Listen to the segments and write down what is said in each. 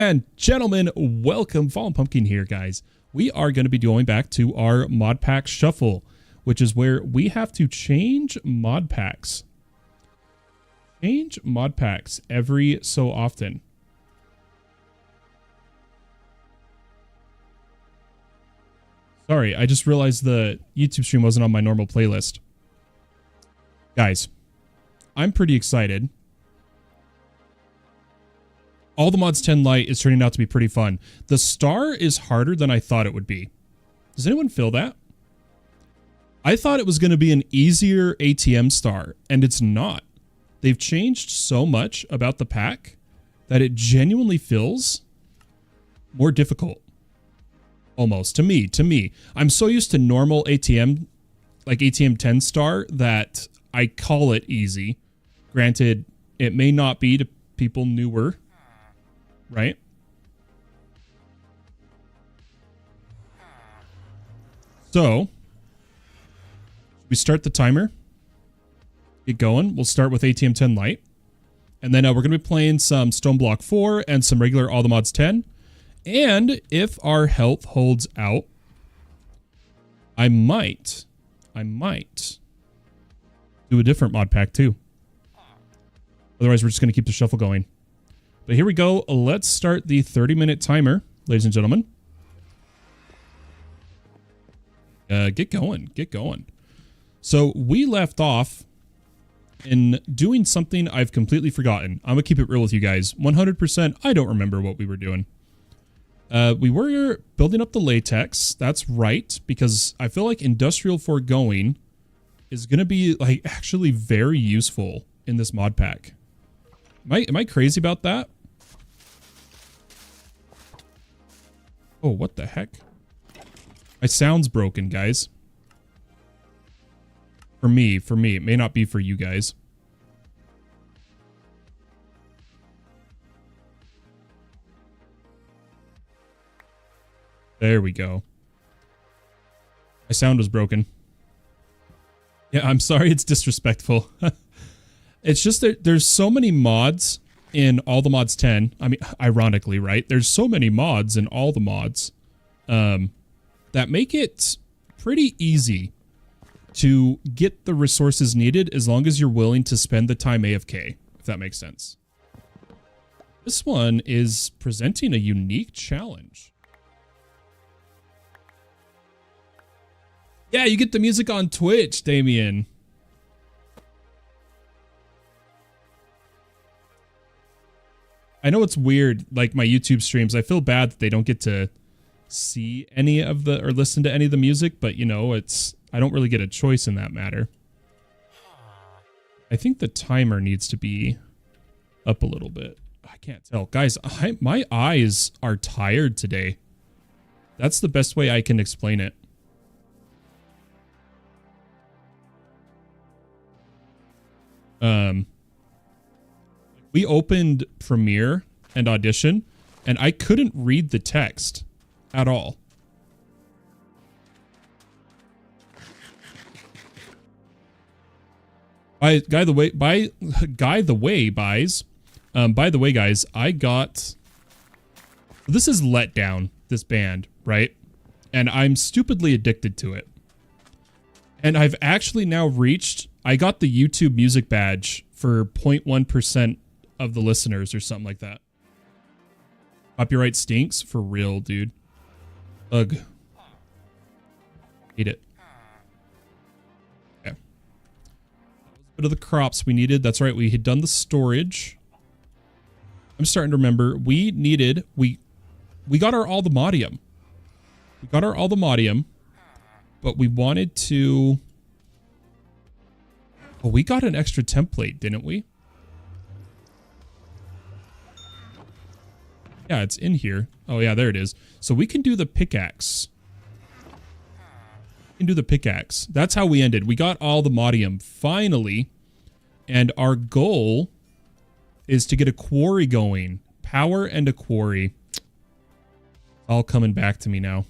And gentlemen, welcome. Fallen Pumpkin here, guys. We are going to be going back to our Modpack Shuffle, which is where we have to change mod packs. Change mod packs every so often. Sorry, I just realized the YouTube stream wasn't on my normal playlist. Guys, I'm pretty excited. All the Mods 10 Lite is turning out to be pretty fun. The star is harder than I thought it would be. Does anyone feel that? I thought it was going to be an easier ATM star, and it's not. They've changed so much about the pack that it genuinely feels more difficult. Almost, to me. I'm so used to normal ATM, like ATM 10 star, that I call it easy. Granted, it may not be to people newer. Right? So, we start the timer. Get going. We'll start with ATM 10 Lite. And then we're going to be playing some Stoneblock 4 and some regular All the Mods 10. And if our health holds out, I might do a different mod pack too. Otherwise, we're just going to keep the shuffle going. But here we go. Let's start the 30-minute timer, ladies and gentlemen. Get going. So we left off in doing something I've completely forgotten. I'm going to keep it real with you guys. 100%, I don't remember what we were doing. We were building up the latex. That's right, because I feel like industrial foregoing is going to be like actually very useful in this mod pack. Am I crazy about that? Oh, what the heck? My sound's broken, guys. For me. It may not be for you guys. There we go. My sound was broken. Yeah, I'm sorry it's disrespectful. It's just that there's so many mods in all the mods 10. I mean, ironically, right? There's so many mods in all the mods that make it pretty easy to get the resources needed as long as you're willing to spend the time AFK, if that makes sense. This one is presenting a unique challenge. Yeah, you get the music on Twitch, Damien. I know it's weird, like my YouTube streams, I feel bad that they don't get to see any of the, or listen to any of the music, but you know, I don't really get a choice in that matter. I think the timer needs to be up a little bit. I can't tell. Guys, my eyes are tired today. That's the best way I can explain it. We opened Premiere and Audition, and I couldn't read the text at all. By the way, guys, I got... This is Let Down, this band, right? And I'm stupidly addicted to it. And I've actually now reached... I got the YouTube music badge for 0.1% of the listeners or something like that. Copyright stinks for real, dude. Ugh. Hate it. Okay. That was a bit of the crops we needed. That's right, we had done the storage. I'm starting to remember. We got our Aldemodium. We got our Aldemodium, but we wanted to... Well, we got an extra template, didn't we? Yeah, it's in here. Oh, yeah, there it is. So we can do the pickaxe. We can do the pickaxe. That's how we ended. We got all the Modium, finally. And our goal is to get a quarry going. Power and a quarry. All coming back to me now.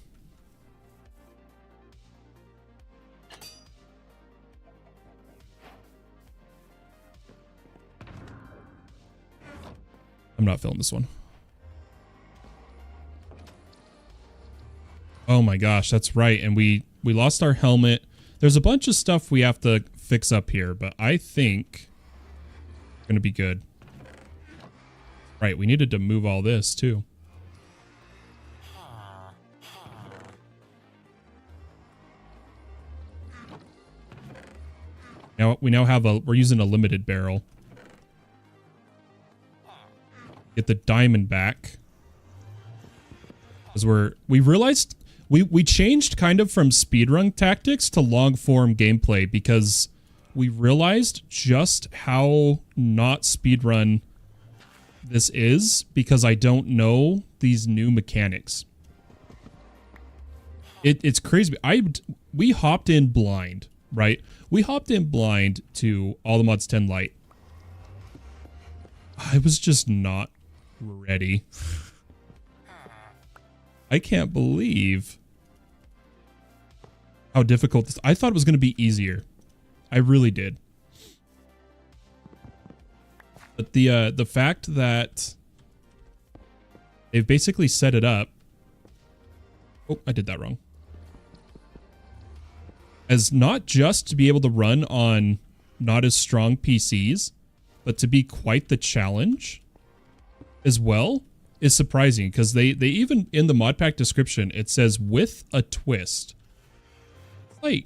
I'm not filling this one. Oh my gosh, that's right. And we lost our helmet. There's a bunch of stuff we have to fix up here, but I think it's going to be good. Right, we needed to move all this too. Now we now have we're using a limited barrel. Get the diamond back. Because we realized we changed kind of from speedrun tactics to long form gameplay because we realized just how not speedrun this is because I don't know these new mechanics. It's crazy. We hopped in blind, right? We hopped in blind to All the Mods 10 Lite. I was just not ready. I can't believe how difficult this. I thought it was going to be easier. I really did. But the fact that they've basically set it up. Oh, I did that wrong. As not just to be able to run on not as strong PCs, but to be quite the challenge as well is surprising because they even in the modpack description it says with a twist. Like,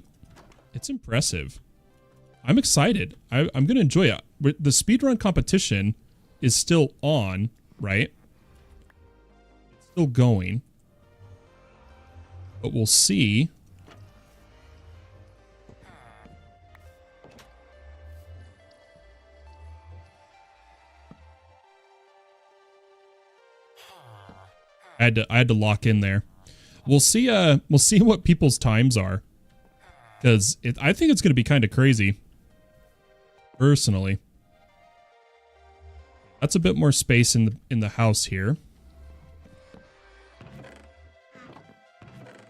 it's impressive. I'm excited. I'm gonna enjoy it. The speedrun competition is still on, right? It's still going, but we'll see. I had to lock in there. We'll see what people's times are. Because I think it's going to be kind of crazy. Personally. That's a bit more space in the house here.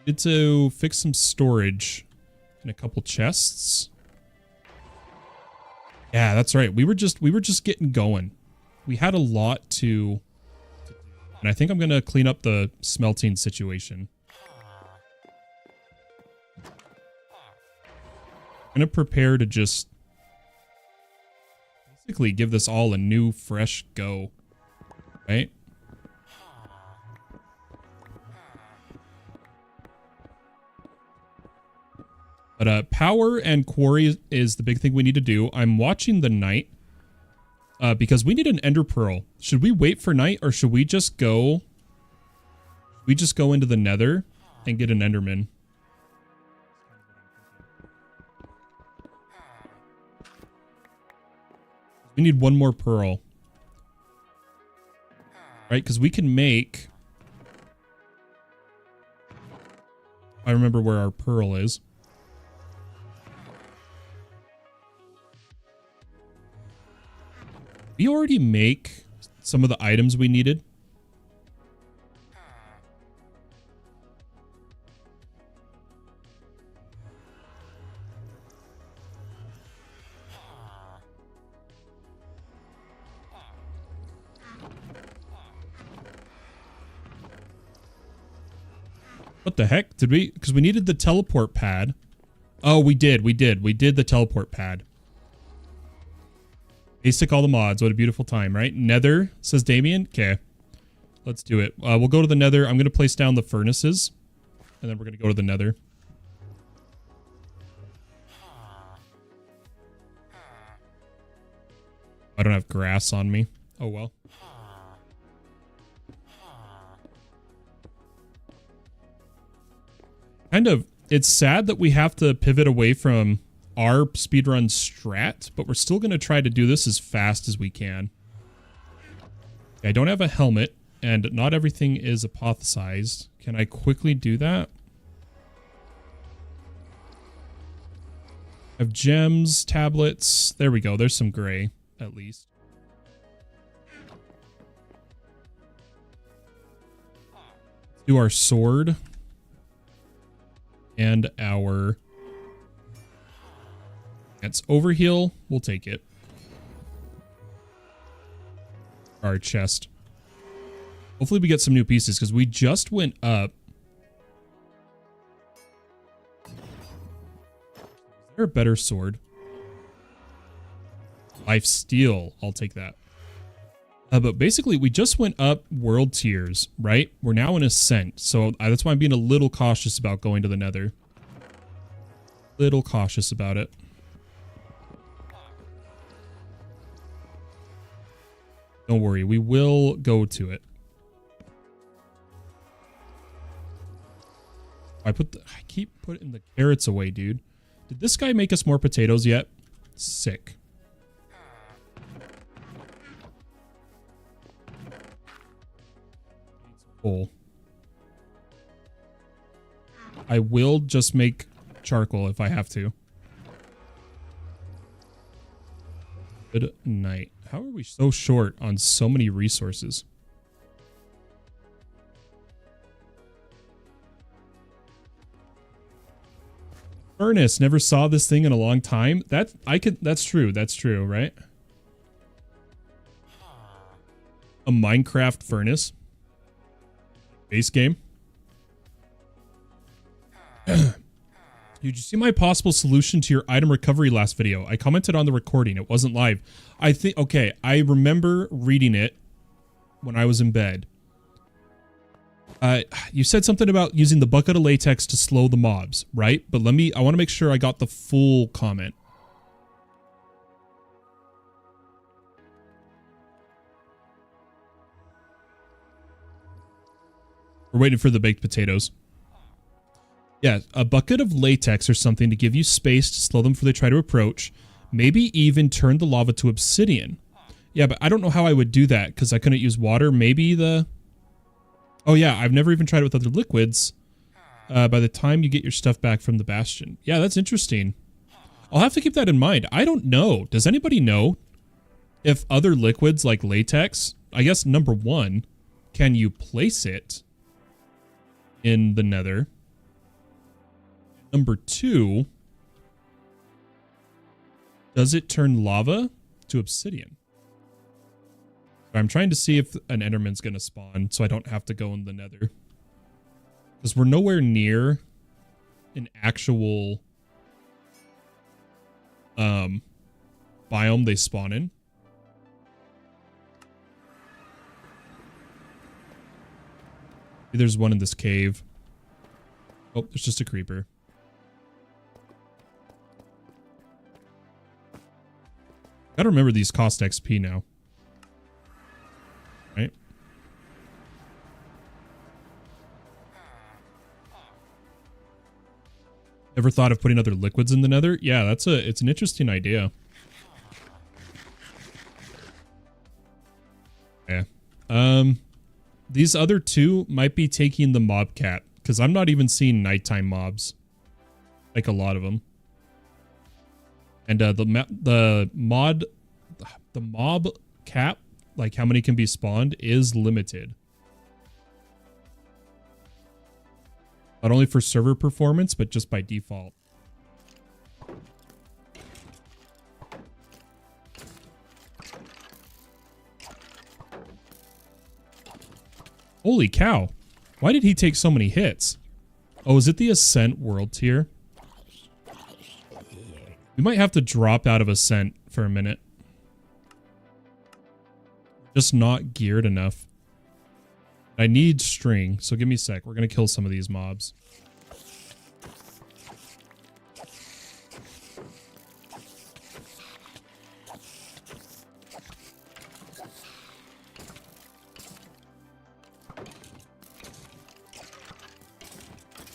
Need to fix some storage in a couple chests. Yeah, that's right. We were just getting going. We had a lot to and I think I'm going to clean up the smelting situation. I'm going to prepare to just basically give this all a new, fresh go. Right? But power and quarry is the big thing we need to do. I'm watching the night. Because we need an ender pearl. Should we wait for night or should we just go? We just go into the nether and get an enderman. We need one more pearl. Right? Because we can make... I remember where our pearl is. We already make some of the items we needed. What the heck? Did we? Because we needed the teleport pad. Oh, we did. We did the teleport pad. Basic all the mods. What a beautiful time, right? Nether, says Damien. Okay. Let's do it. We'll go to the nether. I'm going to place down the furnaces. And then we're going to go to the nether. I don't have grass on me. Oh, well. Kind of, it's sad that we have to pivot away from our speedrun strat, but we're still going to try to do this as fast as we can. I don't have a helmet, and not everything is apothesized. Can I quickly do that? I have gems, tablets. There we go. There's some gray, at least. Do our sword. And our... That's overheal. We'll take it. Our chest. Hopefully we get some new pieces because we just went up Or a better sword. Life steal. I'll take that. But basically, we just went up world tiers, right? We're now in Ascent. So that's why I'm being a little cautious about going to the Nether. Little cautious about it. Don't worry. We will go to it. I keep putting the carrots away, dude. Did this guy make us more potatoes yet? Sick. Cool. I will just make charcoal if I have to. Good night. How are we so short on so many resources? Furnace, never saw this thing in a long time. That's true. That's true, right? A Minecraft furnace. Base game. Did you see my possible solution to your item recovery last video? I commented on the recording. It wasn't live. Okay, I remember reading it when I was in bed. You said something about using the bucket of latex to slow the mobs, right? But I want to make sure I got the full comment. We're waiting for the baked potatoes. Yeah, a bucket of latex or something to give you space to slow them before they try to approach. Maybe even turn the lava to obsidian. Yeah, but I don't know how I would do that because I couldn't use water. Maybe the... Oh yeah, I've never even tried it with other liquids. By the time you get your stuff back from the bastion. Yeah, that's interesting. I'll have to keep that in mind. I don't know. Does anybody know if other liquids like latex, I guess number one, can you place it in the Nether? Number two, does it turn lava to obsidian? I'm trying to see if an Enderman's going to spawn so I don't have to go in the Nether. Because we're nowhere near an actual biome they spawn in. Maybe there's one in this cave. Oh, there's just a creeper. Gotta remember these cost XP now. Right? Ever thought of putting other liquids in the Nether? Yeah, it's an interesting idea. Yeah. These other two might be taking the mob cap because I'm not even seeing nighttime mobs. Like a lot of them. And the mob cap, like how many can be spawned, is limited. Not only for server performance, but just by default. Holy cow. Why did he take so many hits? Oh, is it the Ascent world tier? We might have to drop out of Ascent for a minute. Just not geared enough. I need string, so give me a sec. We're going to kill some of these mobs.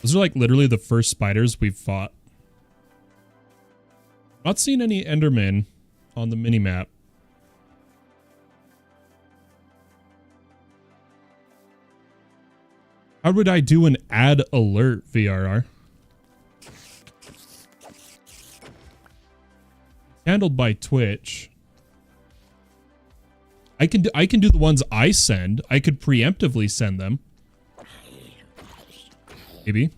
Those are like literally the first spiders we've fought. Not seeing any Endermen on the minimap. How would I do an add alert, VRR? Handled by Twitch. I can do the ones I send. I could preemptively send them. Maybe.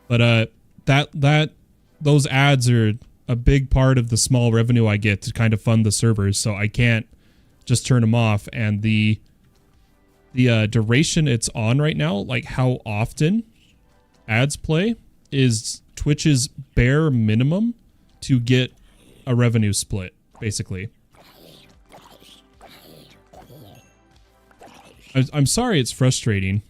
But those ads are a big part of the small revenue I get to kind of fund the servers, so I can't just turn them off, and the duration it's on right now, like how often ads play, is Twitch's bare minimum to get a revenue split, basically. I'm sorry it's frustrating.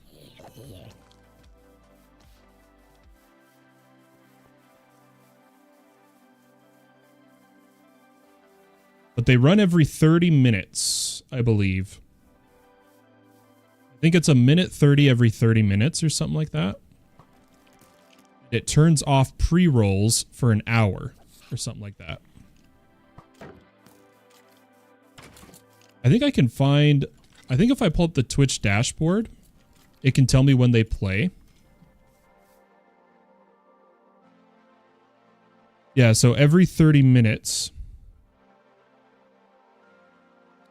But they run every 30 minutes, I believe. I think it's a minute 30 every 30 minutes or something like that. It turns off pre-rolls for an hour or something like that. I think I can find... I think if I pull up the Twitch dashboard, it can tell me when they play. Yeah, so every 30 minutes.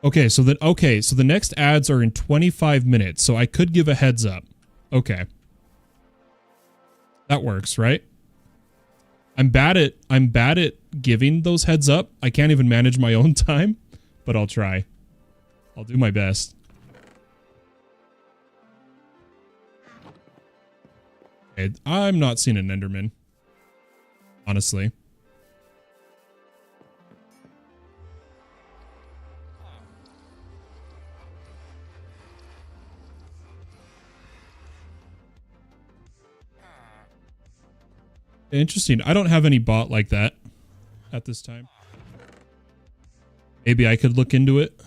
Okay, so the next ads are in 25 minutes, so I could give a heads up. Okay. That works, right? I'm bad at giving those heads up. I can't even manage my own time, but I'll try. I'll do my best. Okay, I'm not seeing an Enderman. Honestly. Interesting. I don't have any bot like that at this time. Maybe I could look into it.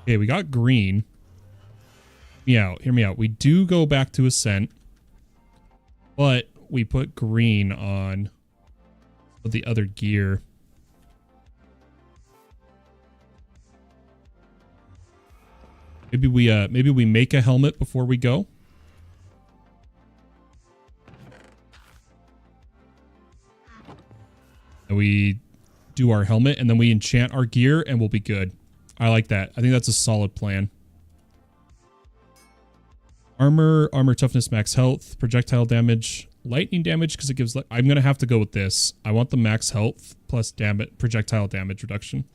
Okay, we got green. Hear me out. We do go back to Ascent, but we put green on the other gear. Maybe we make a helmet before we go. And we do our helmet, and then we enchant our gear, and we'll be good. I like that. I think that's a solid plan. Armor, toughness, max health, projectile damage, lightning damage, because it gives... I'm going to have to go with this. I want the max health plus projectile damage reduction.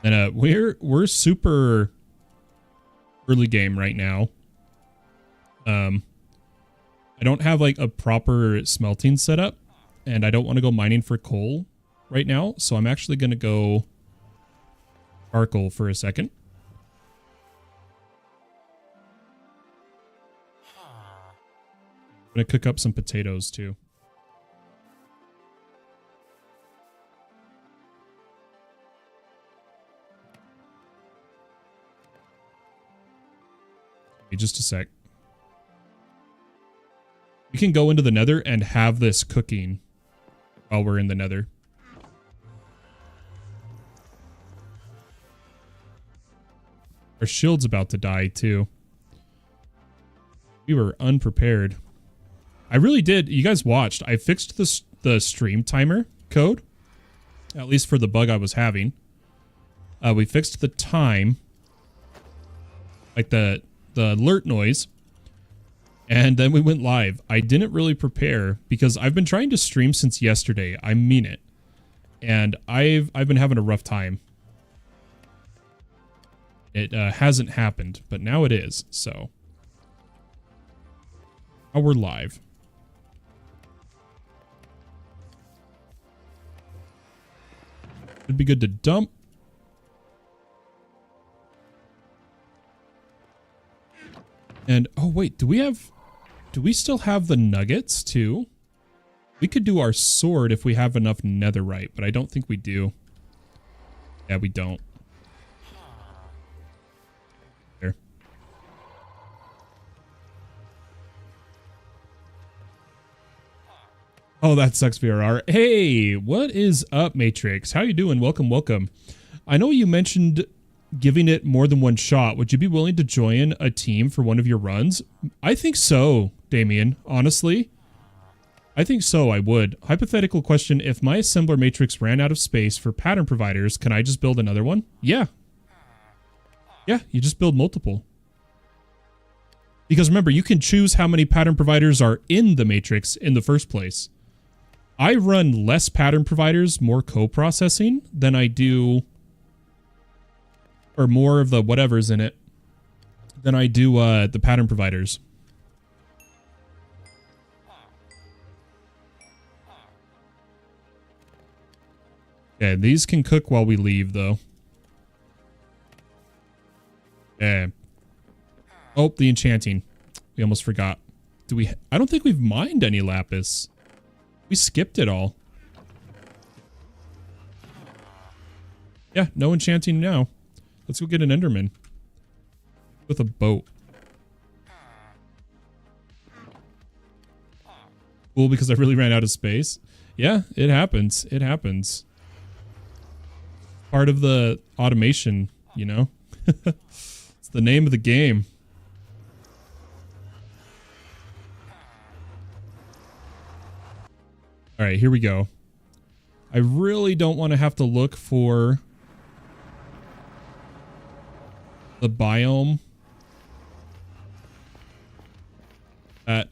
And we're super early game right now. I don't have like a proper smelting setup, and I don't want to go mining for coal right now, so I'm actually going to go charcoal for a second. I'm going to cook up some potatoes too. Okay, just a sec. We can go into the nether and have this cooking while we're in the nether. Our shield's about to die too. We were unprepared. I really did. You guys watched. I fixed the stream timer code, at least for the bug I was having. We fixed the time, like the alert noise. And then we went live. I didn't really prepare because I've been trying to stream since yesterday. I mean it. And I've been having a rough time. It hasn't happened, but now it is. So now we're live. It'd be good to dump. And oh wait, do we still have the nuggets too? We could do our sword if we have enough netherite, but I don't think we do. Yeah, we don't. There. Oh, that sucks, VRR. Hey, what is up, Matrix? How you doing? Welcome, welcome. I know you mentioned giving it more than one shot. Would you be willing to join a team for one of your runs? I think so, Damien. Honestly, I think so. I would. Hypothetical question. If my assembler matrix ran out of space for pattern providers, can I just build another one? Yeah. Yeah, you just build multiple. Because remember, you can choose how many pattern providers are in the matrix in the first place. I run less pattern providers, more co-processing than I do, or more of the whatever's in it, than I do the pattern providers. Yeah, these can cook while we leave, though. Yeah. Oh, the enchanting. We almost forgot. Do we? I don't think we've mined any lapis. We skipped it all. Yeah, no enchanting now. Let's go get an enderman. With a boat. Cool, because I really ran out of space. Yeah, it happens. It happens. Part of the automation, you know? It's the name of the game. All right, here we go. I really don't want to have to look for the biome that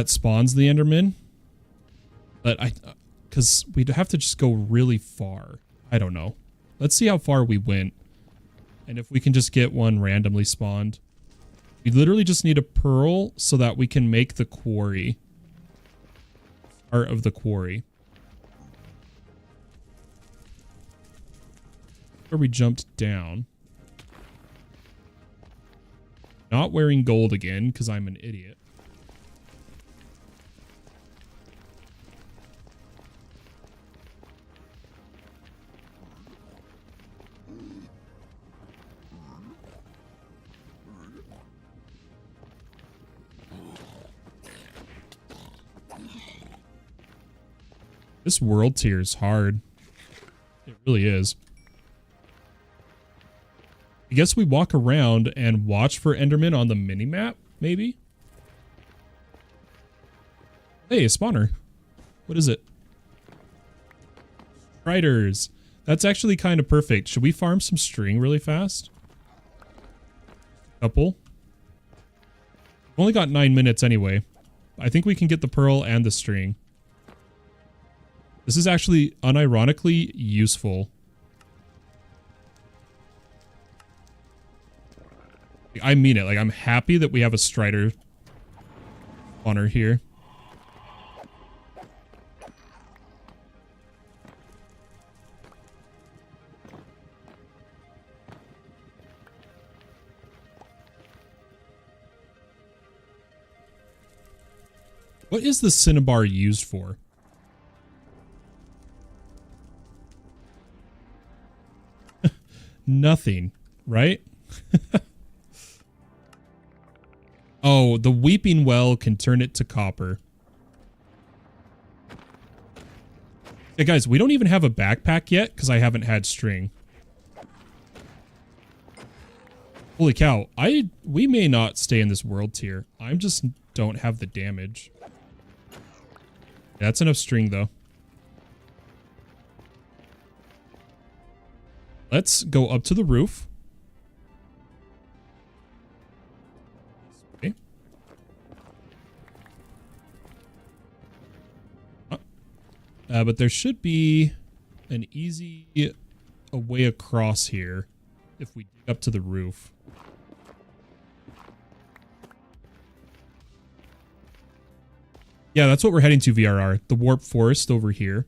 spawns the Enderman. But because we'd have to just go really far. I don't know. Let's see how far we went. And if we can just get one randomly spawned. We literally just need a pearl so that we can make the quarry. Part of the quarry. Where we jumped down. Not wearing gold again, because I'm an idiot. This world tier is hard. It really is. I guess we walk around and watch for Enderman on the minimap, maybe? Hey, a spawner. What is it? Striders. That's actually kind of perfect. Should we farm some string really fast? Couple. We've only got 9 minutes anyway. I think we can get the pearl and the string. This is actually unironically useful. I mean it. Like, I'm happy that we have a strider spawner here. What is the cinnabar used for? Nothing, right? Oh, the weeping well can turn it to copper. Hey guys, we don't even have a backpack yet because I haven't had string. Holy cow, we may not stay in this world tier. I just don't have the damage. That's enough string though. Let's go up to the roof. Okay. But there should be an easy way across here if we dig up to the roof. Yeah, that's what we're heading to, VRR. The warp forest over here.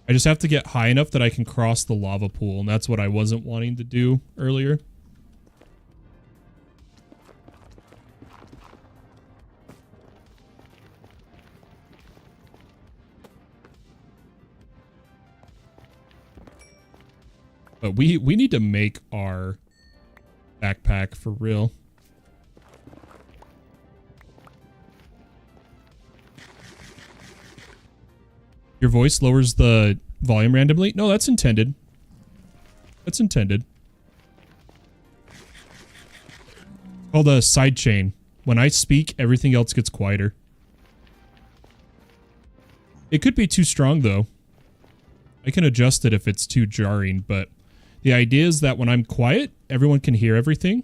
I just have to get high enough that I can cross the lava pool, and that's what I wasn't wanting to do earlier. But we need to make our backpack for real. Your voice lowers the volume randomly? No, that's intended. That's intended. Called a side chain. When I speak, everything else gets quieter. It could be too strong, though. I can adjust it if it's too jarring, but the idea is that when I'm quiet, everyone can hear everything.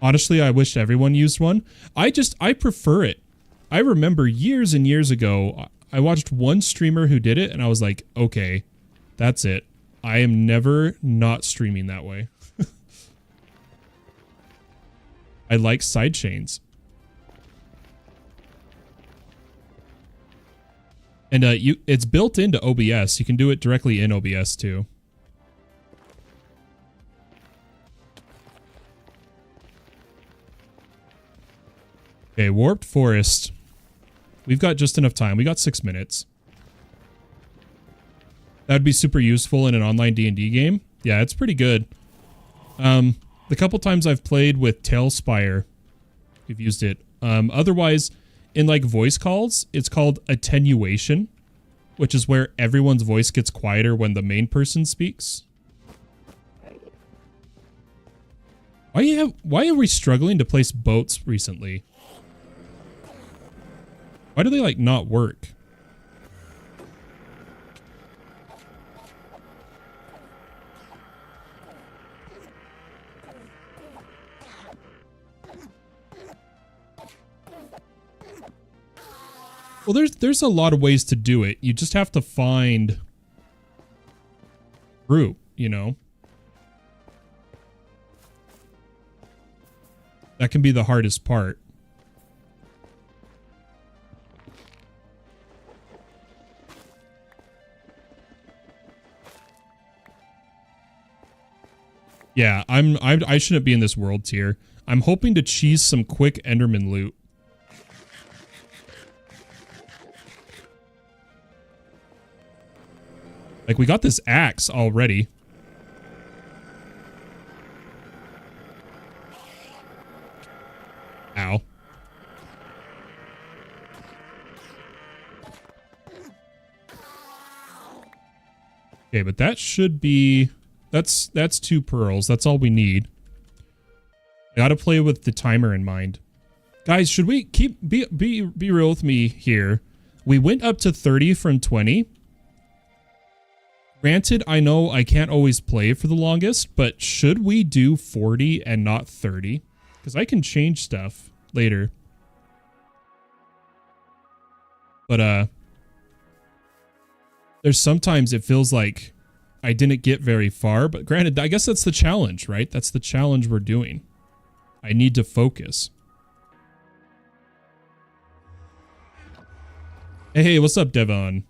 Honestly, I wish everyone used one. I prefer it. I remember years and years ago, I watched one streamer who did it, and I was like, okay, that's it. I am never not streaming that way. I like side chains. And it's built into OBS. You can do it directly in OBS too. Okay, Warped Forest. We've got just enough time. We got 6 minutes. That'd be super useful in an online D&D game. Yeah, it's pretty good. The couple times I've played with Tailspire, we've used it. Otherwise, in like voice calls, it's called attenuation, which is where everyone's voice gets quieter when the main person speaks. Why are we struggling to place boats recently? Why do they like not work? Well, there's a lot of ways to do it. You just have to find group, you know. That can be the hardest part. Yeah, I shouldn't be in this world tier. I'm hoping to cheese some quick Enderman loot. Like, we got this axe already. Ow. Okay, but that should be... That's 2 pearls. That's all we need. I gotta play with the timer in mind. Guys, should we be real with me here? We went up to 30 from 20. Granted, I know I can't always play for the longest, but should we do 40 and not 30? Because I can change stuff later. But, there's sometimes it feels like I didn't get very far, but granted, I guess that's the challenge, right? That's the challenge we're doing. I need to focus. Hey, what's up, Devon?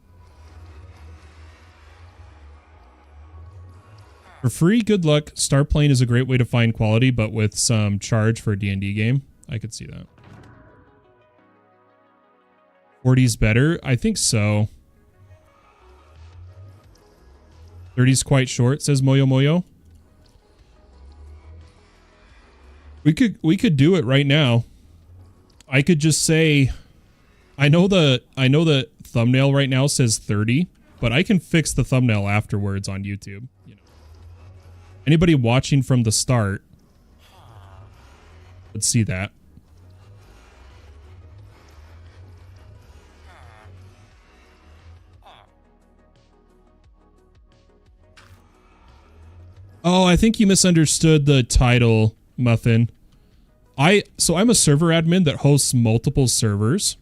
For free, good luck. Star playing is a great way to find quality, but with some charge for a D&D game. I could see that. 40's better? I think so. 30's quite short, says Moyo Moyo. We could do it right now. I could just say I know the thumbnail right now says 30, but I can fix the thumbnail afterwards on YouTube. You know. Anybody watching from the start would see that. Oh, I think you misunderstood the title, Muffin. So I'm a server admin that hosts multiple servers.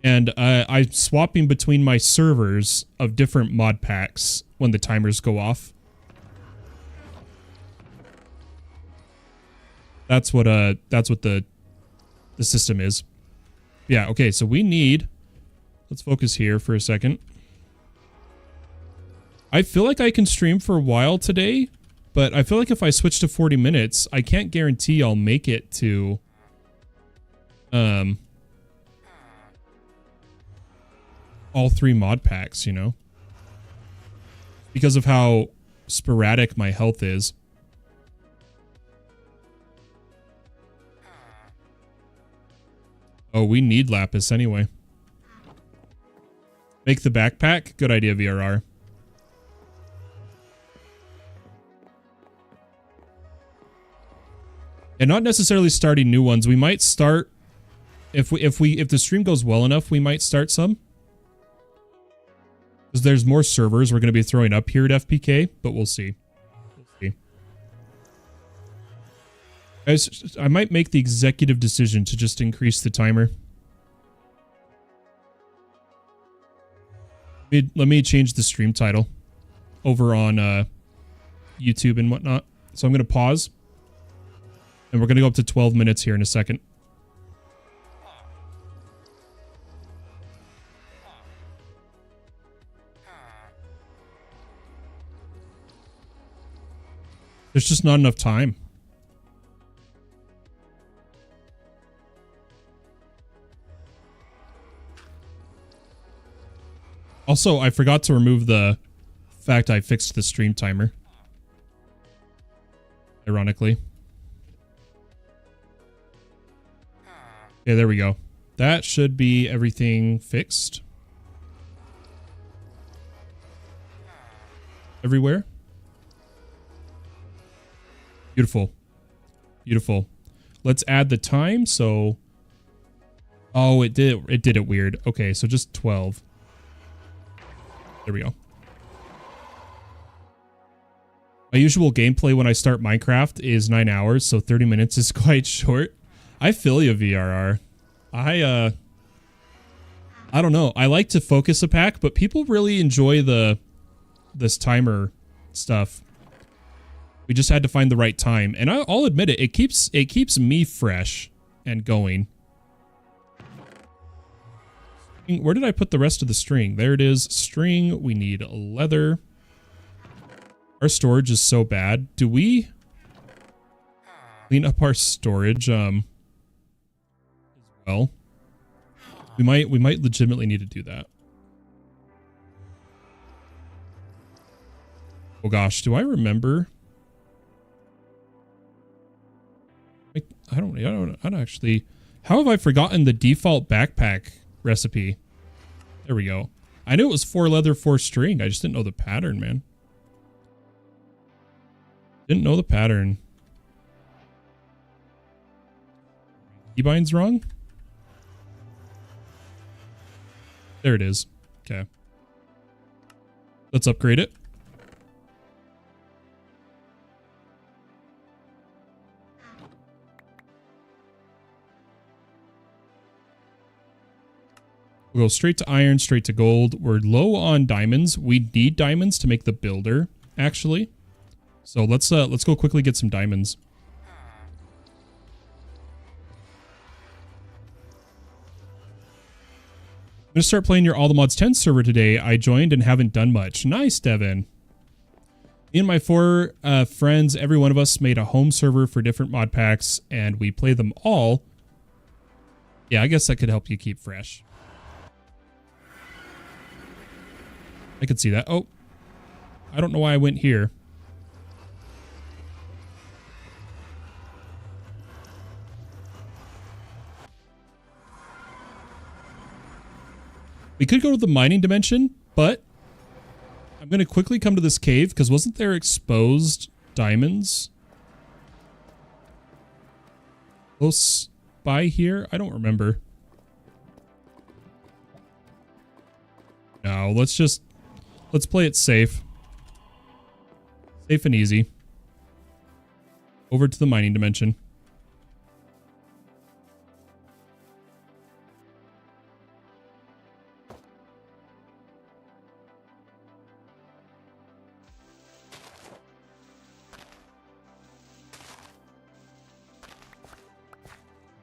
And I'm swapping between my servers of different mod packs when the timers go off. That's what the system is. Yeah, okay, so we need... Let's focus here for a second. I feel like I can stream for a while today, but I feel like if I switch to 40 minutes, I can't guarantee I'll make it to... all 3 mod packs, you know? Because of how sporadic my health is. Oh, we need lapis anyway. Make the backpack? Good idea, VRR. And not necessarily starting new ones. We might start If the stream goes well enough, we might start some. Because there's more servers we're going to be throwing up here at FPK, but we'll see. We'll see. Guys, I might make the executive decision to just increase the timer. Let me change the stream title over on YouTube and whatnot. So I'm going to pause. And we're going to go up to 12 minutes here in a second. There's just not enough time. Also, I forgot to remove the fact I fixed the stream timer. Ironically. Okay, there we go. That should be everything fixed. Everywhere. Beautiful. Beautiful. Let's add the time, so... Oh, it did it weird. Okay, so just 12. There we go. My usual gameplay when I start Minecraft is 9 hours, so 30 minutes is quite short. I feel you, VRR. I don't know. I like to focus a pack, but people really enjoy this timer stuff. We just had to find the right time, and I'll admit it. It keeps me fresh and going. Where did I put the rest of the string? There it is. String. We need leather. Our storage is so bad. Do we clean up our storage? As well. We might legitimately need to do that. Oh gosh, do I remember? I don't actually. How have I forgotten the default backpack recipe? There we go. I knew it was 4 leather, 4 string. I just didn't know the pattern, man. Didn't know the pattern. Keybind's wrong? There it is. Okay. Let's upgrade it. We'll go straight to iron, straight to gold. We're low on diamonds. We need diamonds to make the builder, actually. So let's go quickly get some diamonds. I'm going to start playing your All the Mods 10 server today. I joined and haven't done much. Nice, Devin. Me and my 4 friends, every one of us made a home server for different mod packs, and we play them all. Yeah, I guess that could help you keep fresh. I could see that. Oh, I don't know why I went here. We could go to the mining dimension, but I'm going to quickly come to this cave because wasn't there exposed diamonds close by here? I don't remember. No, let's play it safe. Safe and easy. Over to the mining dimension.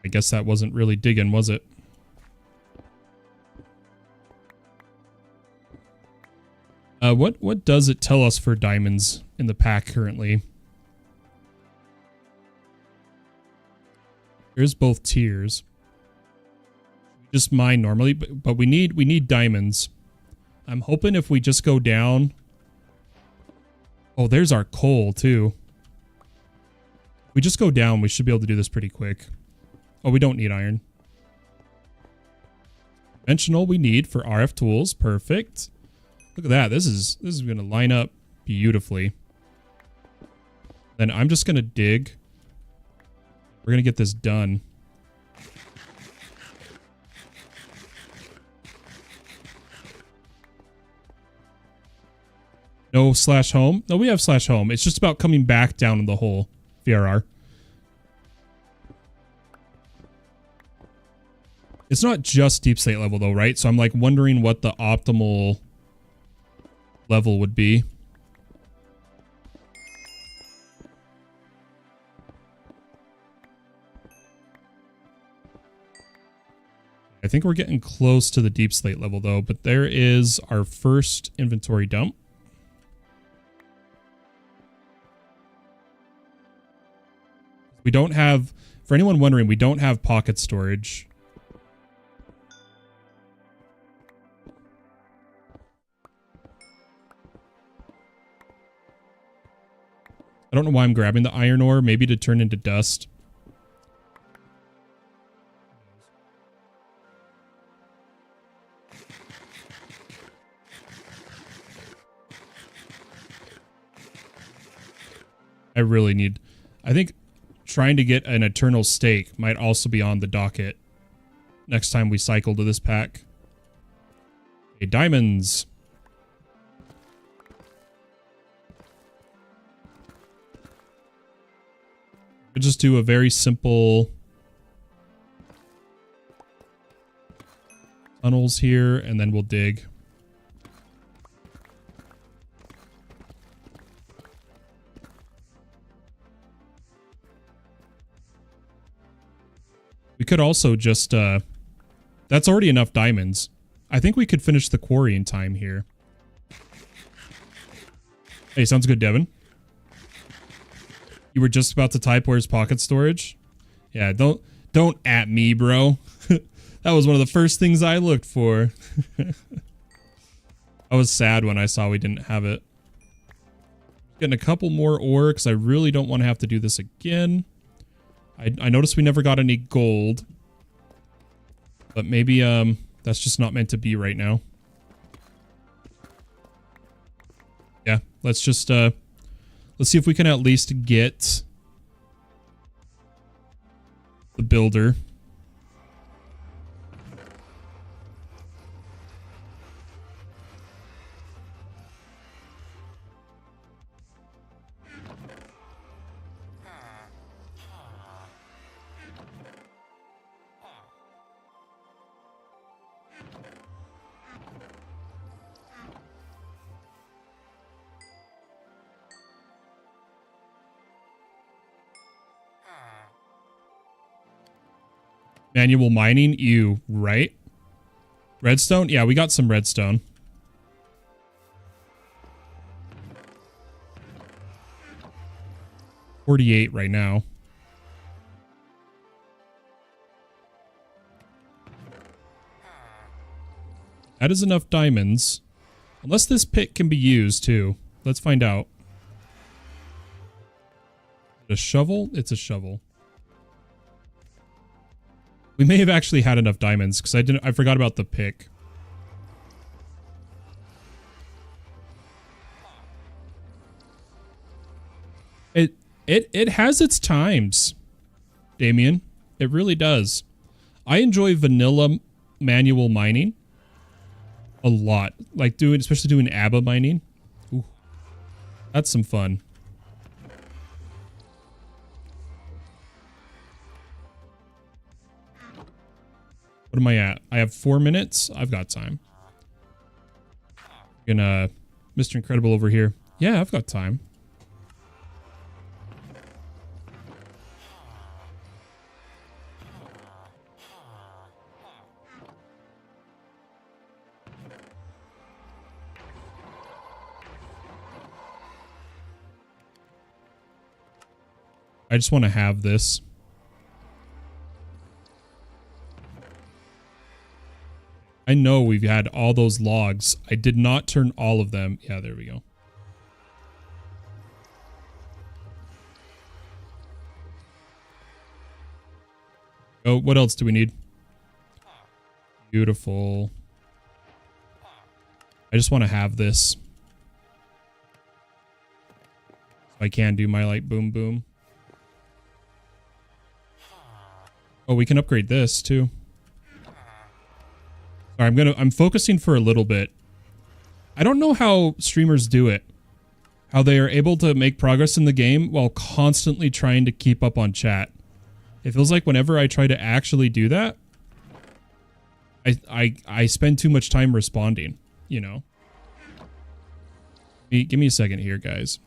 I guess that wasn't really digging, was it? What does it tell us for diamonds in the pack currently? Here's both tiers. Just mine normally, but we need diamonds. I'm hoping if we just go down. Oh, there's our coal too. If we just go down, we should be able to do this pretty quick. Oh, we don't need iron. Conventional we need for RF tools. Perfect. Look at that. This is going to line up beautifully. Then I'm just going to dig. We're going to get this done. No slash home? No, we have slash home. It's just about coming back down in the hole. VRR. It's not just deep slate level though, right? So I'm like wondering what the optimal level would be. I think we're getting close to the deep slate level though, but there is our first inventory dump. We don't have, for anyone wondering, we don't have pocket storage. I don't know why I'm grabbing the iron ore, maybe to turn into dust. I really need, I think trying to get an eternal steak might also be on the docket next time we cycle to this pack. Okay, diamonds. We'll just do a very simple tunnels here, and then we'll dig. We could also just, that's already enough diamonds. I think we could finish the quarry in time here. Hey, sounds good, Devin. You were just about to type where's pocket storage? Yeah, don't at me, bro. That was one of the first things I looked for. I was sad when I saw we didn't have it. Getting a couple more ore because I really don't want to have to do this again. I noticed we never got any gold. But maybe that's just not meant to be right now. Yeah, let's just let's see if we can at least get the builder. Manual mining, ew, right? Redstone? Yeah, we got some redstone. $48 right now. That is enough diamonds. Unless this pit can be used too. Let's find out. A shovel? It's a shovel. We may have actually had enough diamonds because I forgot about the pick. It has its times, Damien. It really does. I enjoy vanilla manual mining a lot. Like especially doing ABBA mining. Ooh, that's some fun. What am I at? I have 4 minutes. I've got time. Gonna Mr. Incredible over here. Yeah, I've got time. I just want to have this. I know we've had all those logs. I did not turn all of them. Yeah, there we go. Oh, what else do we need? Beautiful. I just want to have this. I can do my light boom boom. Oh, we can upgrade this too. Sorry, I'm focusing for a little bit. I don't know how streamers do it. How they are able to make progress in the game while constantly trying to keep up on chat. It feels like whenever I try to actually do that, I spend too much time responding, you know? Give me a second here, guys.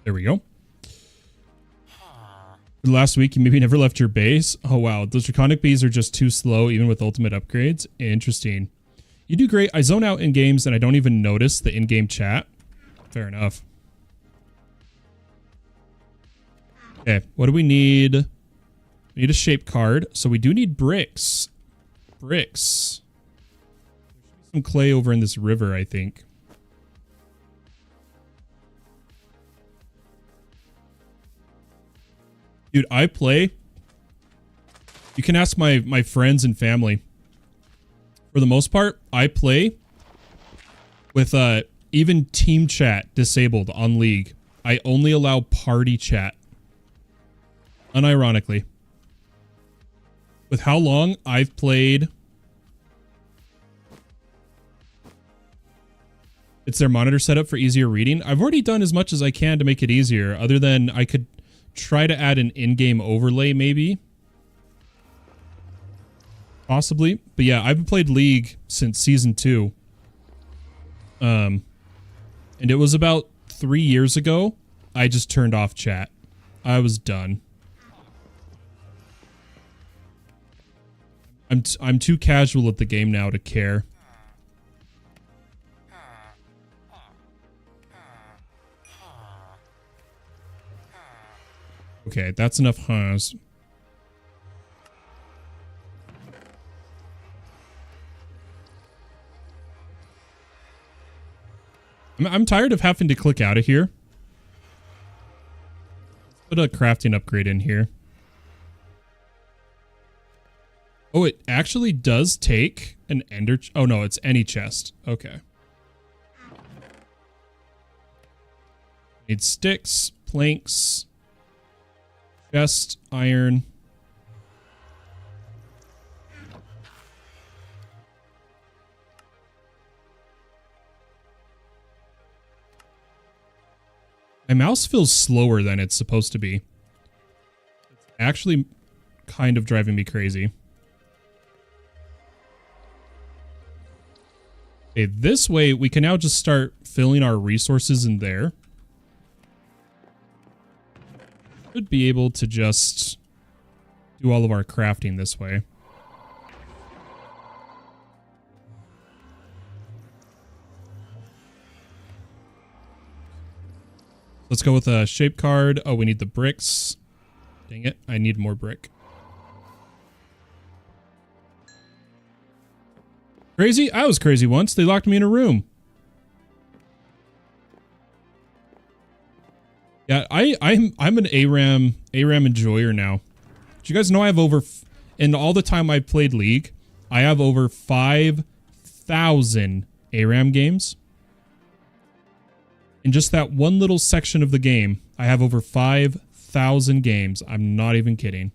There we go. Last week, you maybe never left your base. Oh, wow. Those draconic bees are just too slow, even with ultimate upgrades. Interesting. You do great. I zone out in games, and I don't even notice the in-game chat. Fair enough. Okay, what do we need? We need a shape card, so we do need bricks. Bricks. There's some clay over in this river, I think. Dude, I play. You can ask my friends and family. For the most part, I play with even team chat disabled on League. I only allow party chat. Unironically. With how long I've played. It's their monitor setup for easier reading. I've already done as much as I can to make it easier, other than I could try to add an in-game overlay, maybe. Possibly. But yeah, I've played League since Season 2. And it was about 3 years ago, I just turned off chat. I was done. I'm too casual at the game now to care. Okay, that's enough huhs. I'm tired of having to click out of here. Let's put a crafting upgrade in here. Oh, it actually does take an ender... Oh, no, it's any chest. Okay. Need sticks, planks... Chest, iron. My mouse feels slower than it's supposed to be. It's actually kind of driving me crazy. Okay, this way we can now just start filling our resources in there. Should be able to just do all of our crafting this way. Let's go with a shape card. Oh, we need the bricks. Dang it, I need more brick. Crazy? I was crazy once. They locked me in a room. Yeah, I'm an ARAM enjoyer now. Do you guys know I have over, in all the time I've played League, I have over 5,000 ARAM games. In just that one little section of the game, I have over 5,000 games. I'm not even kidding.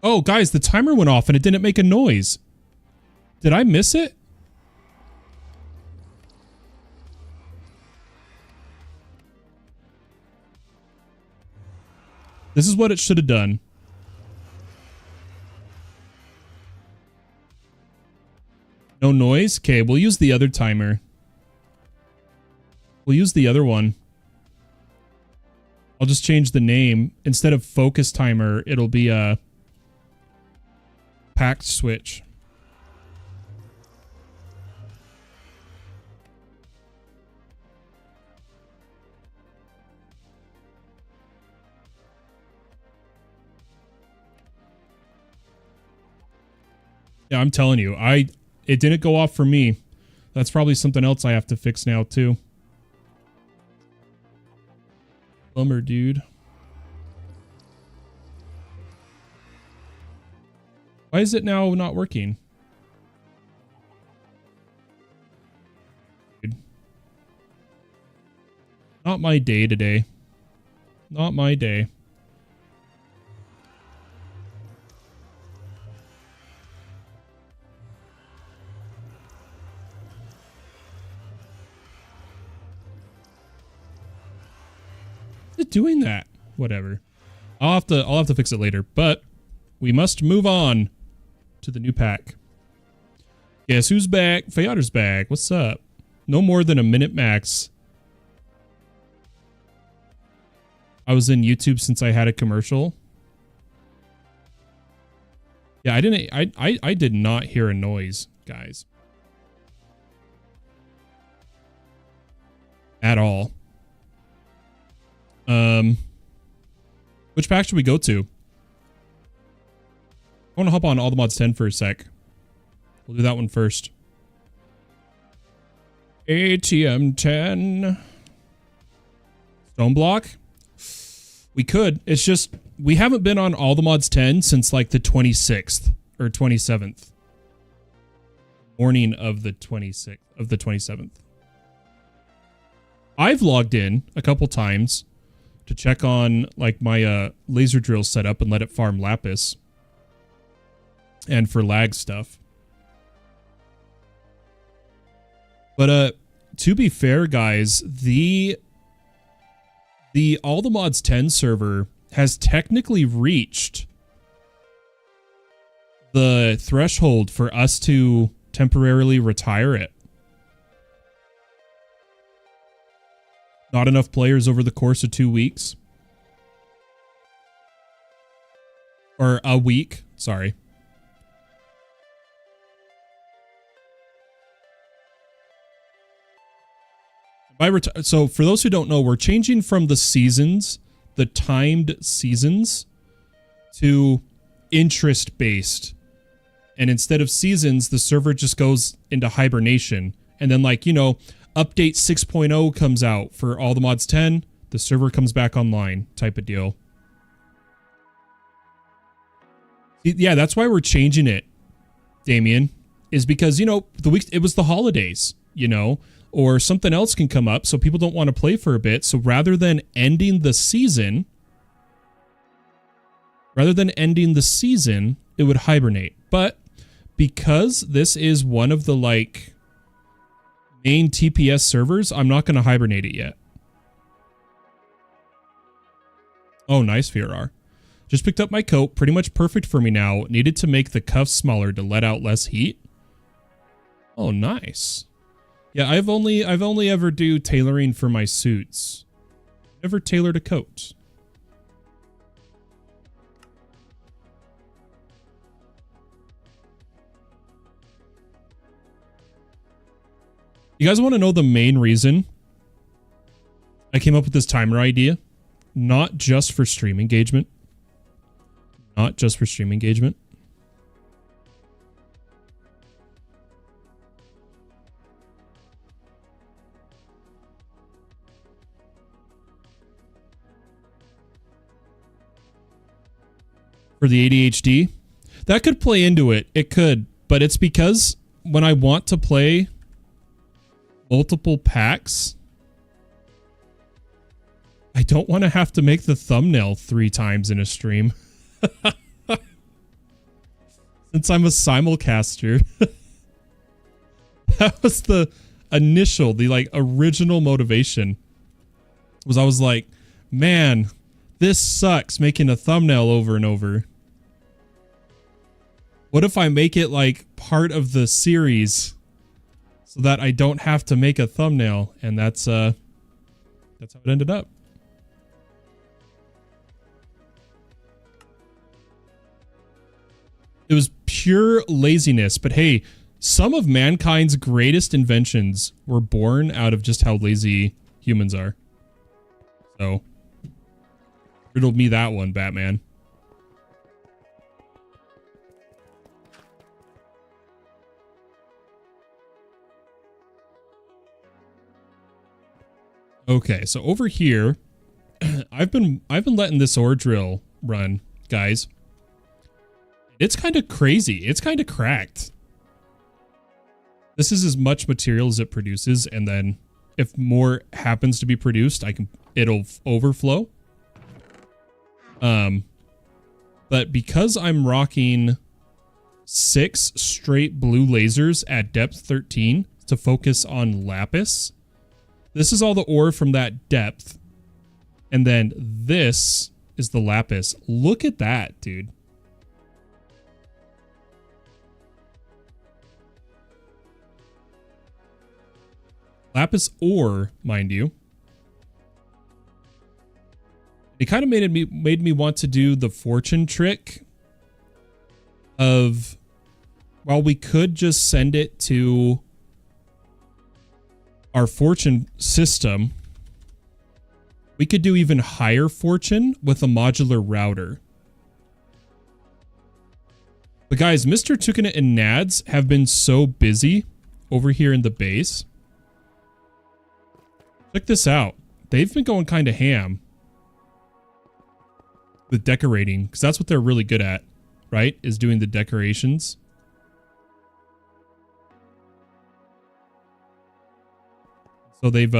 Oh, guys, the timer went off and it didn't make a noise. Did I miss it? This is what it should have done. No noise? Okay, we'll use the other timer. We'll use the other one. I'll just change the name. Instead of focus timer, it'll be a packed switch. Yeah, I'm telling you, it didn't go off for me. That's probably something else I have to fix now too. Bummer, dude. Why is it now not working? Dude. Not my day today. Not my day. Doing that. Whatever. I'll have to fix it later, but we must move on to the new pack. Guess who's back? Fayotter's back. What's up? No more than a minute max. I was in YouTube since I had a commercial. Yeah, I did not hear a noise, guys. At all. Which pack should we go to? I want to hop on All the Mods 10 for a sec. We'll do that one first. ATM 10. Stoneblock? We could. It's just, we haven't been on All the Mods 10 since like the 26th or 27th. Morning of the 26th, of the 27th. I've logged in a couple times to check on like my laser drill setup and let it farm lapis. And for lag stuff. But to be fair, guys, the All the Mods 10 server has technically reached the threshold for us to temporarily retire it. Not enough players over the course of 2 weeks. Or a week, sorry. So for those who don't know, we're changing from the seasons, the timed seasons, to interest-based. And instead of seasons, the server just goes into hibernation. And then, like, you know, update 6.0 comes out for All the Mods 10, the server comes back online type of deal. Yeah, that's why we're changing it, Damien, is because, you know, it was the holidays, you know, or something else can come up, so people don't want to play for a bit. So rather than ending the season, it would hibernate. But because this is one of the, like, main TPS servers, I'm not going to hibernate it yet. Oh, nice, VRR. Just picked up my coat. Pretty much perfect for me now. Needed to make the cuffs smaller to let out less heat. Oh, nice. Yeah, I've only ever do tailoring for my suits. Never tailored a coat. You guys want to know the main reason I came up with this timer idea? Not just for stream engagement. Not just for stream engagement. For the ADHD? That could play into it. It could. But it's because when I want to play multiple packs, I don't want to have to make the thumbnail 3 times in a stream. Since I'm a simulcaster. That was the initial, the original motivation. Was I was like, man, this sucks making a thumbnail over and over. What if I make it like part of the series so that I don't have to make a thumbnail? And that's how it ended up. It was pure laziness, but hey, some of mankind's greatest inventions were born out of just how lazy humans are. So, riddle me that one, Batman. Okay, so over here, I've been letting this ore drill run, guys. It's kind of crazy. It's kind of cracked. This is as much material as it produces, and then if more happens to be produced, it'll overflow. But because I'm rocking 6 straight blue lasers at depth 13 to focus on lapis, this is all the ore from that depth. And then this is the lapis. Look at that, dude. Lapis ore, mind you. It kind of made me want to do the fortune trick of, well, we could just send it to our fortune system. We could do even higher fortune with a modular router. But guys, Mr. Tukinit and Nads have been so busy over here in the base. Check this out. They've been going kind of ham with decorating, because that's what they're really good at, right? Is doing the decorations. So they've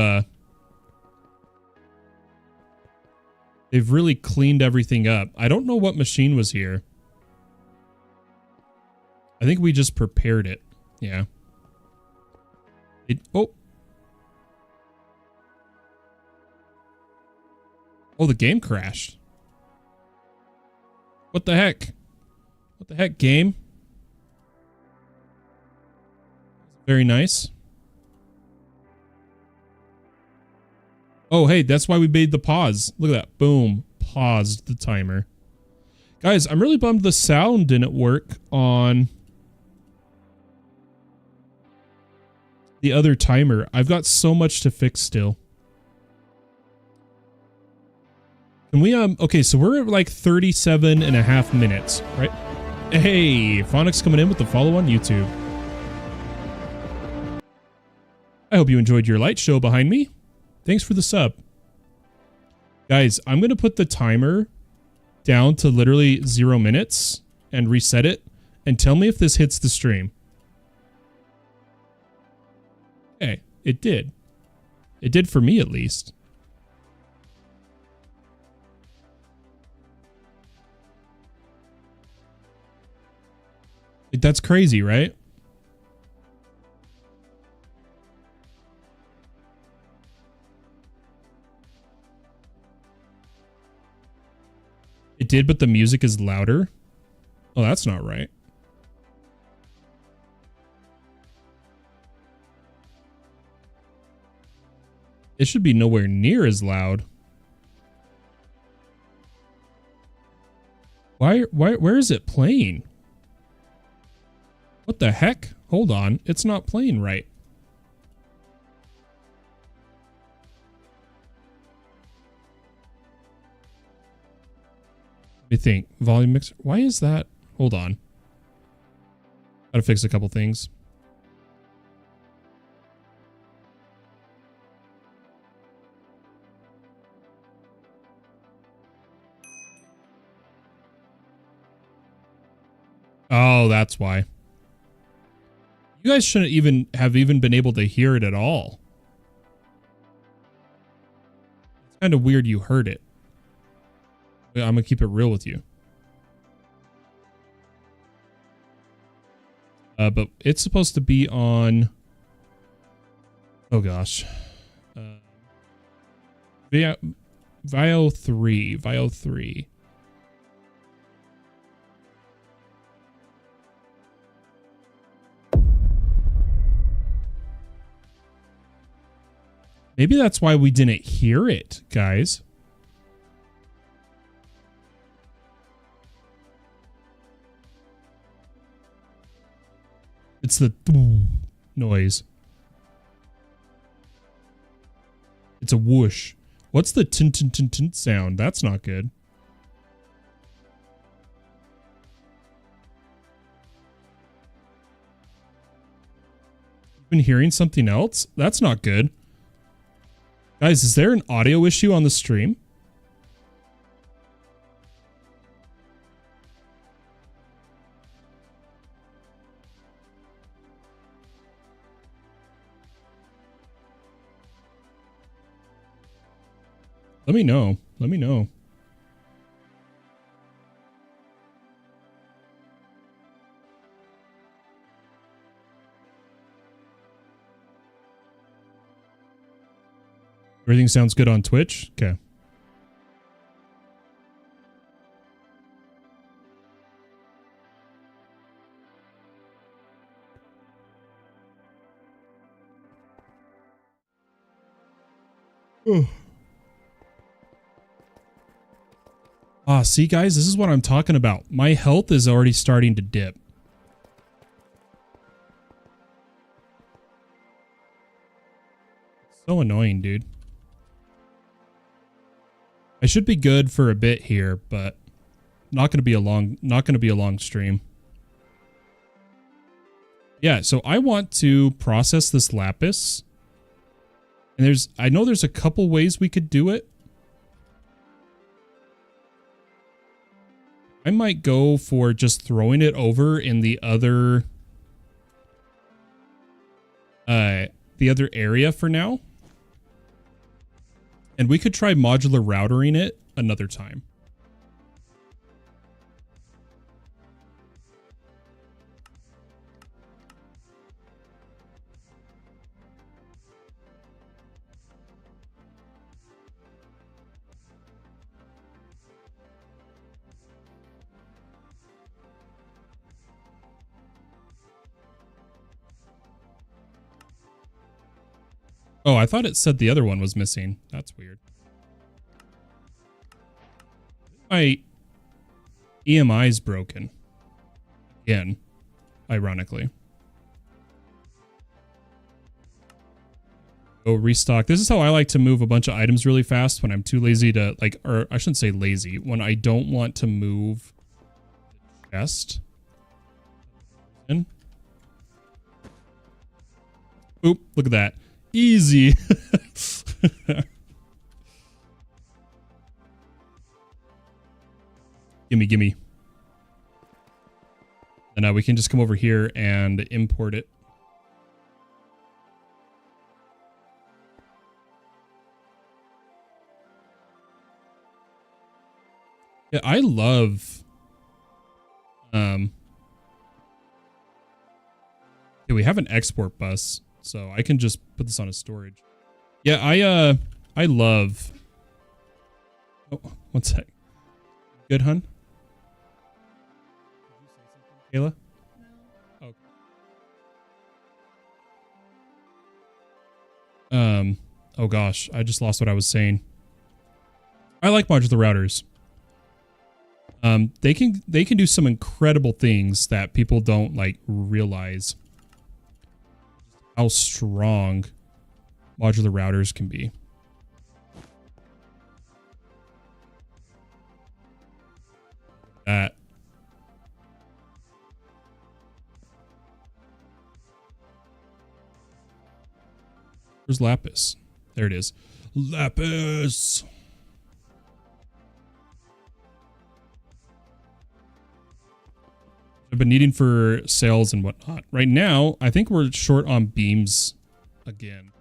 really cleaned everything up. I don't know what machine was here. I think we just prepared it. Yeah. Oh, the game crashed. What the heck? What the heck, game? Very nice. Oh, hey, that's why we made the pause. Look at that. Boom. Paused the timer. Guys, I'm really bummed the sound didn't work on the other timer. I've got so much to fix still. Can we, okay, so we're at like 37.5 minutes, right? Hey, Phonics coming in with the follow on YouTube. I hope you enjoyed your light show behind me. Thanks for the sub. Guys, I'm going to put the timer down to literally 0 minutes and reset it, and tell me if this hits the stream. Okay, it did. It did for me at least. Like, that's crazy, right? It did, but the music is louder. Oh, that's not right. It should be nowhere near as loud. Where is it playing? What the heck? Hold on. It's not playing right. Let me think. Volume mixer. Why is that? Hold on. Gotta fix a couple things. Oh, that's why. You guys shouldn't have been able to hear it at all. It's kind of weird you heard it. I'm going to keep it real with you. But it's supposed to be on... Oh, gosh. Vio 3. Maybe that's why we didn't hear it, guys. It's the noise. It's a whoosh. What's the tin tin tin tin sound? That's not good. Been hearing something else? That's not good. Guys, is there an audio issue on the stream? Let me know. Let me know. Everything sounds good on Twitch? Okay. See guys, this is what I'm talking about. My health is already starting to dip. So annoying, dude. I should be good for a bit here, but not going to be a long stream. Yeah, so I want to process this lapis. And I know there's a couple ways we could do it. I might go for just throwing it over in the other area for now. And we could try modular routering it another time. Oh, I thought it said the other one was missing. That's weird. My EMI's broken. Again, ironically. Go restock. This is how I like to move a bunch of items really fast when I'm too lazy to, like, or I shouldn't say lazy, when I don't want to move the chest. In. Oop, look at that. Easy. Gimme. And now we can just come over here and import it. Yeah, I love yeah, we have an export bus, so I can just put this on a storage. Yeah, I love. Oh, one sec. Good, hun? Kayla? No. Okay. Oh gosh, I just lost what I was saying. I like modular routers. They can do some incredible things that people don't like realize how strong modular routers can be. That. Where's Lapis? There it is. Lapis! I've been needing for sales and whatnot. Right now, I think we're short on beams again.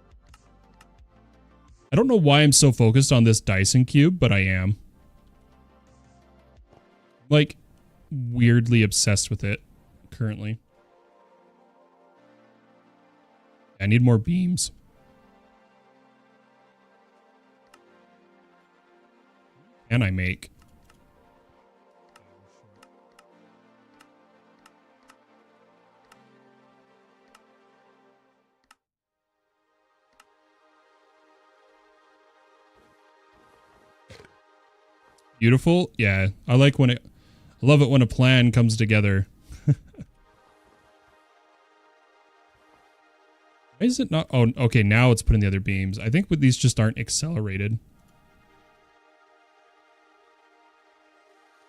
I don't know why I'm so focused on this Dyson cube, but I am. Like, weirdly obsessed with it currently. I need more beams. Can I make? Beautiful? Yeah, I like when it... I love it when a plan comes together. Why is it not... Oh, okay, now it's putting the other beams. I think these just aren't accelerated.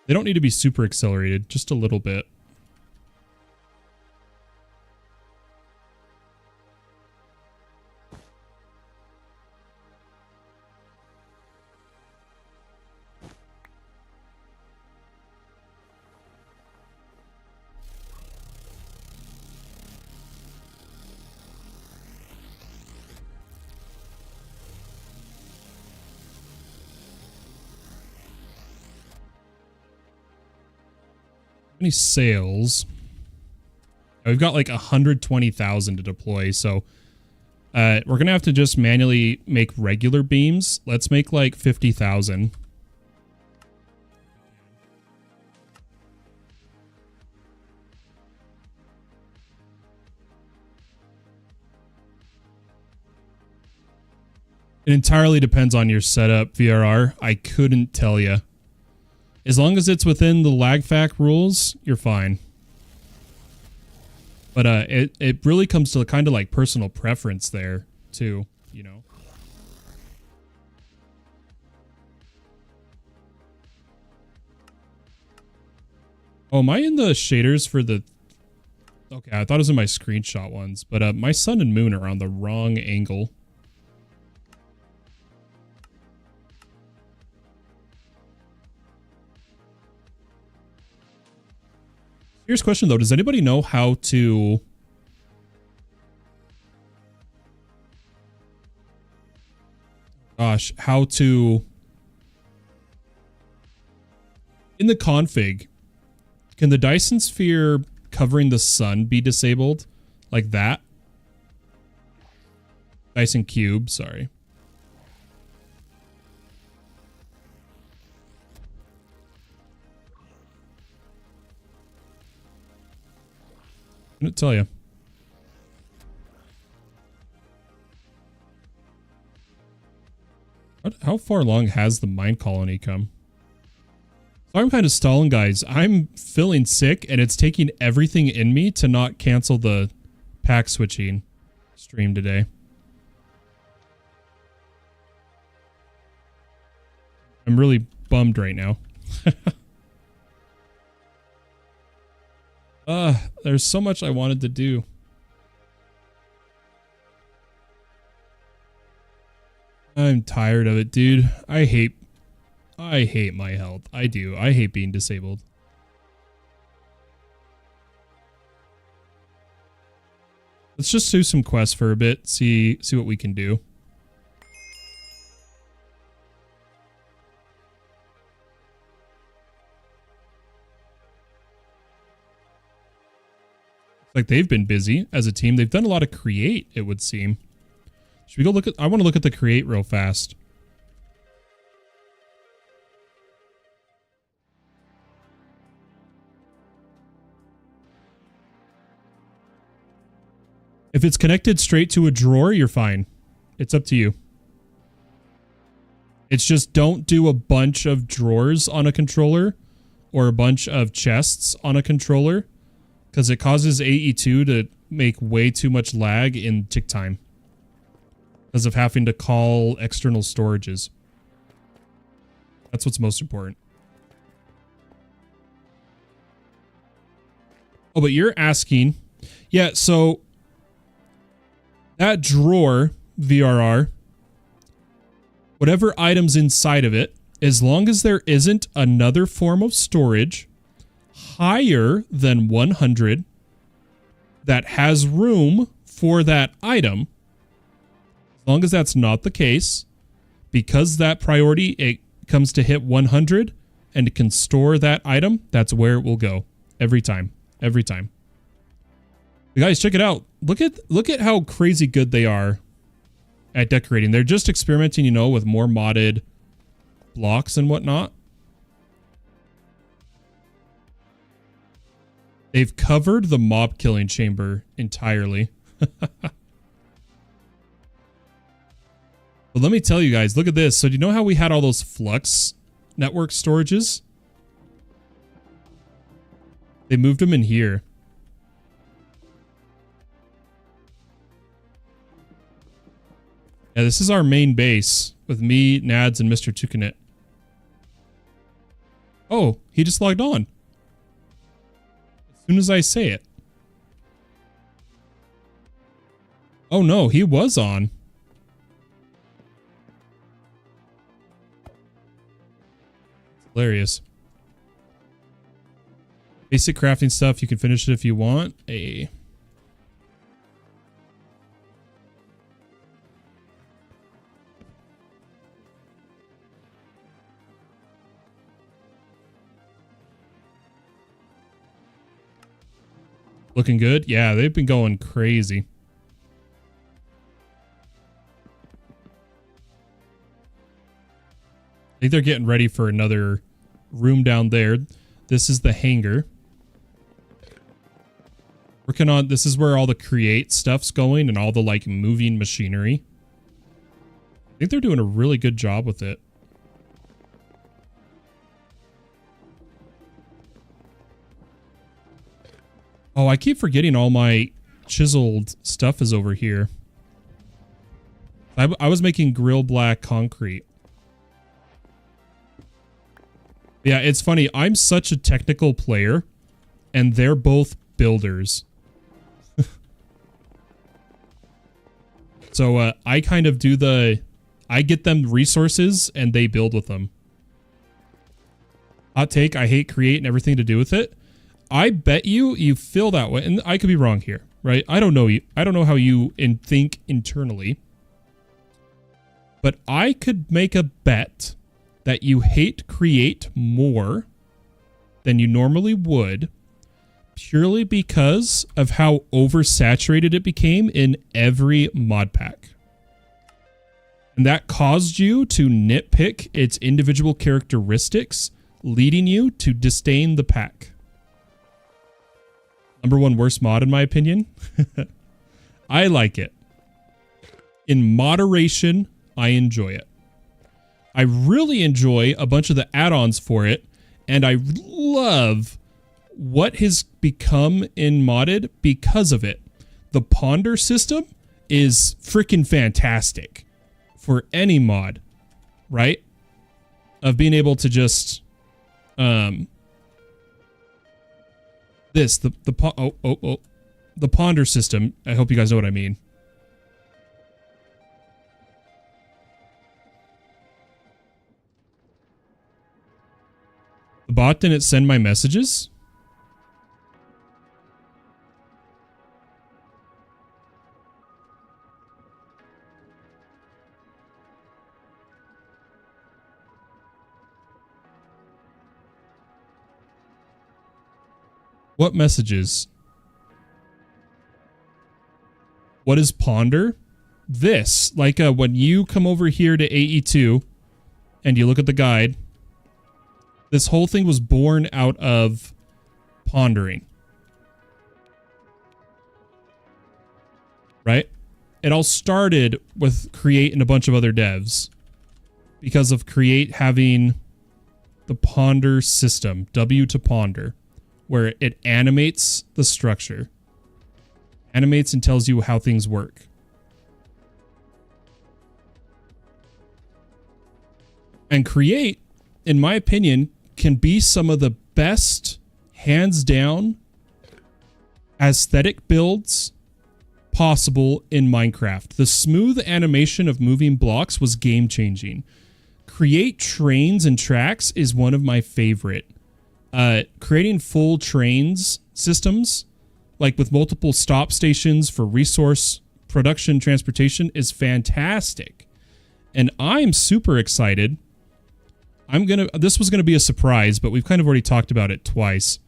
They don't need to be super accelerated, just a little bit. Any sales? We've got like 120,000 to deploy, so we're gonna have to just manually make regular beams. Let's make like 50,000. It entirely depends on your setup, VRR. I couldn't tell you. As long as it's within the lag fact rules, you're fine. But it really comes to kind of like personal preference there, too, you know. Oh, am I in the shaders for the... Okay, I thought it was in my screenshot ones, but my sun and moon are on the wrong angle. Here's a question, though. Does anybody know how to... Gosh, how to... In the config, can the Dyson sphere covering the sun be disabled? Like that? Dyson cube, sorry. I didn't tell you. How far along has the mine colony come? So I'm kind of stalling, guys. I'm feeling sick, and it's taking everything in me to not cancel the pack switching stream today. I'm really bummed right now. There's so much I wanted to do. I'm tired of it, dude. I hate my health. I do. I hate being disabled. Let's just do some quests for a bit. See what we can do. Like they've been busy as a team. They've done a lot of create, it would seem. Should we go look at... I want to look at the create real fast. If it's connected straight to a drawer, you're fine. It's up to you. It's just don't do a bunch of drawers on a controller or a bunch of chests on a controller, because it causes AE2 to make way too much lag in tick time because of having to call external storages. That's what's most important. Oh, but you're asking... Yeah, so... that drawer, VRR, whatever item's inside of it, as long as there isn't another form of storage higher than 100 that has room for that item, as long as that's not the case, because that priority, it comes to hit 100 and it can store that item, that's where it will go. Every time. Every time. You guys, check it out. Look at how crazy good they are at decorating. They're just experimenting, you know, with more modded blocks and whatnot. They've covered the mob killing chamber entirely. But let me tell you guys, look at this. So do you know how we had all those flux network storages? They moved them in here. Yeah, this is our main base with me, Nads, and Mr. Tukanet. Oh, he just logged on. As soon as I say it. Oh no, he was on. Hilarious. Basic crafting stuff. You can finish it if you want. Hey. Looking good? Yeah, they've been going crazy. I think they're getting ready for another room down there. This is the hangar. Working on, this is where all the create stuff's going and all the like moving machinery. I think they're doing a really good job with it. Oh, I keep forgetting all my chiseled stuff is over here. I was making grill black concrete. Yeah, it's funny. I'm such a technical player, and they're both builders. So I kind of do I get them resources, and they build with them. Hot take, I hate create and everything to do with it. I bet you feel that way, and I could be wrong here, right? I don't know you. I don't know how you think internally. But I could make a bet that you hate create more than you normally would, purely because of how oversaturated it became in every mod pack. And that caused you to nitpick its individual characteristics, leading you to disdain the pack. Number one worst mod in my opinion. I like it. In moderation, I enjoy it. I really enjoy a bunch of the add-ons for it, and I love what has become in modded because of it. The ponder system is freaking fantastic for any mod, right? Of being able to just the ponder system. I hope you guys know what I mean. The bot didn't send my messages? What messages? What is ponder? This, like when you come over here to AE2 and you look at the guide, this whole thing was born out of pondering. Right? It all started with Create and a bunch of other devs because of Create having the ponder system, W to ponder, where it animates the structure. Animates and tells you how things work. And Create, in my opinion, can be some of the best, hands down, aesthetic builds possible in Minecraft. The smooth animation of moving blocks was game-changing. Create trains and tracks is one of my favorite. Creating full trains systems, like with multiple stop stations for resource production transportation, is fantastic. And I'm super excited. This was gonna be a surprise, but we've kind of already talked about it twice.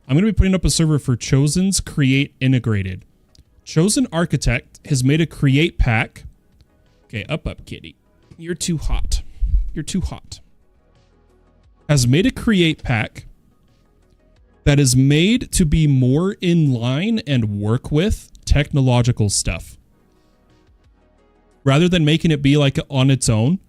I'm gonna be putting up a server for Chosen's Create Integrated. Chosen Architect has made a Create pack. Okay, up, kitty. You're too hot. You're too hot. Has made a Create pack that is made to be more in line and work with technological stuff. Rather than making it be like on its own,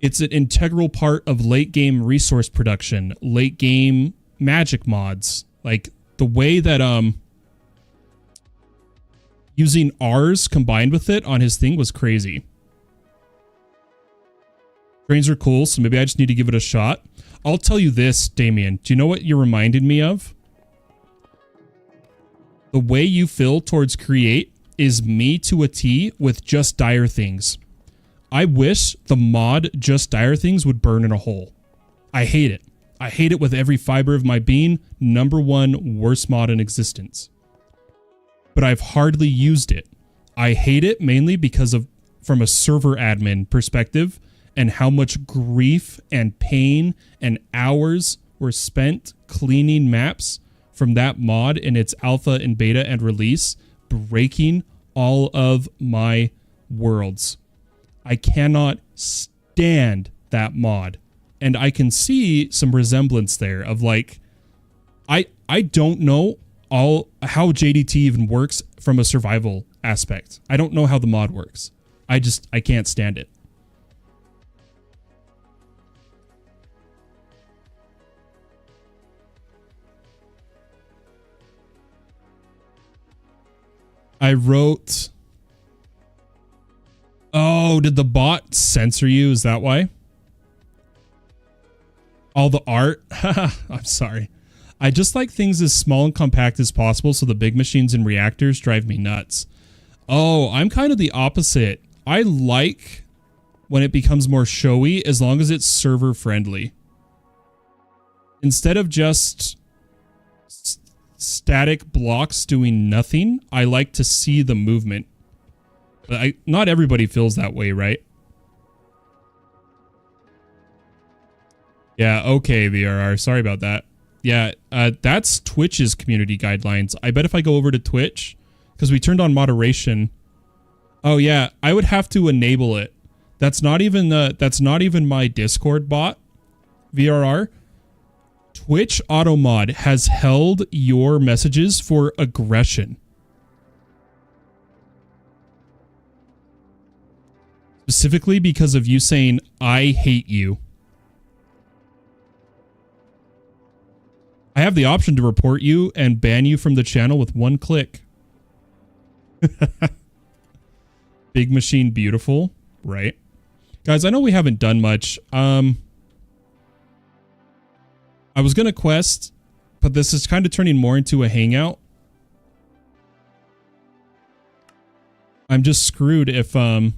it's an integral part of late game resource production, late game magic mods. Like the way that using R's combined with it on his thing was crazy. Trains are cool, so maybe I just need to give it a shot. I'll tell you this, Damien. Do you know what you reminded me of? The way you feel towards Create is me to a T with Just Dire Things. I wish the mod Just Dire Things would burn in a hole. I hate it. I hate it with every fiber of my being. Number one worst mod in existence. But I've hardly used it. I hate it mainly because of, from a server admin perspective, and how much grief and pain and hours were spent cleaning maps from that mod in its alpha and beta and release, breaking all of my worlds. I cannot stand that mod. And I can see some resemblance there of like, I don't know how JDT even works from a survival aspect. I don't know how the mod works. I can't stand it. I wrote... Oh, did the bot censor you? Is that why? All the art? I'm sorry. I just like things as small and compact as possible, so the big machines and reactors drive me nuts. Oh, I'm kind of the opposite. I like when it becomes more showy as long as it's server friendly. Instead of just static blocks doing nothing, I like to see the movement. But not everybody feels that way, right? Yeah, okay, VRR. Sorry about that. Yeah, that's Twitch's community guidelines. I bet if I go over to Twitch, because we turned on moderation. Oh yeah, I would have to enable it. That's not even my Discord bot, VRR. Twitch AutoMod has held your messages for aggression. Specifically because of you saying, I hate you. I have the option to report you and ban you from the channel with one click. Big machine beautiful, right? Guys, I know we haven't done much. I was going to quest, but this is kind of turning more into a hangout. I'm just screwed if with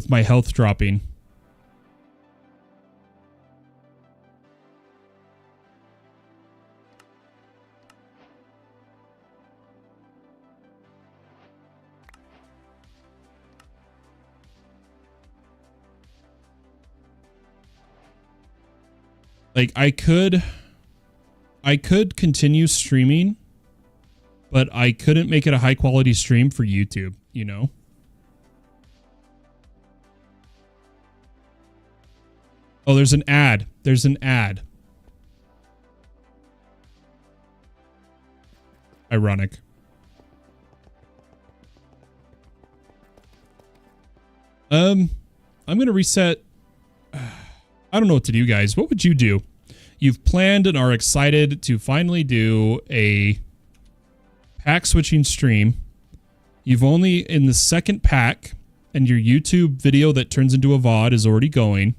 my health dropping. Like I could continue streaming, but I couldn't make it a high quality stream for YouTube, you know? Oh, there's an ad. There's an ad. Ironic. I'm going to reset. I don't know what to do, guys. What would you do? You've planned and are excited to finally do a pack switching stream. You've only in the second pack, and your YouTube video that turns into a VOD is already going.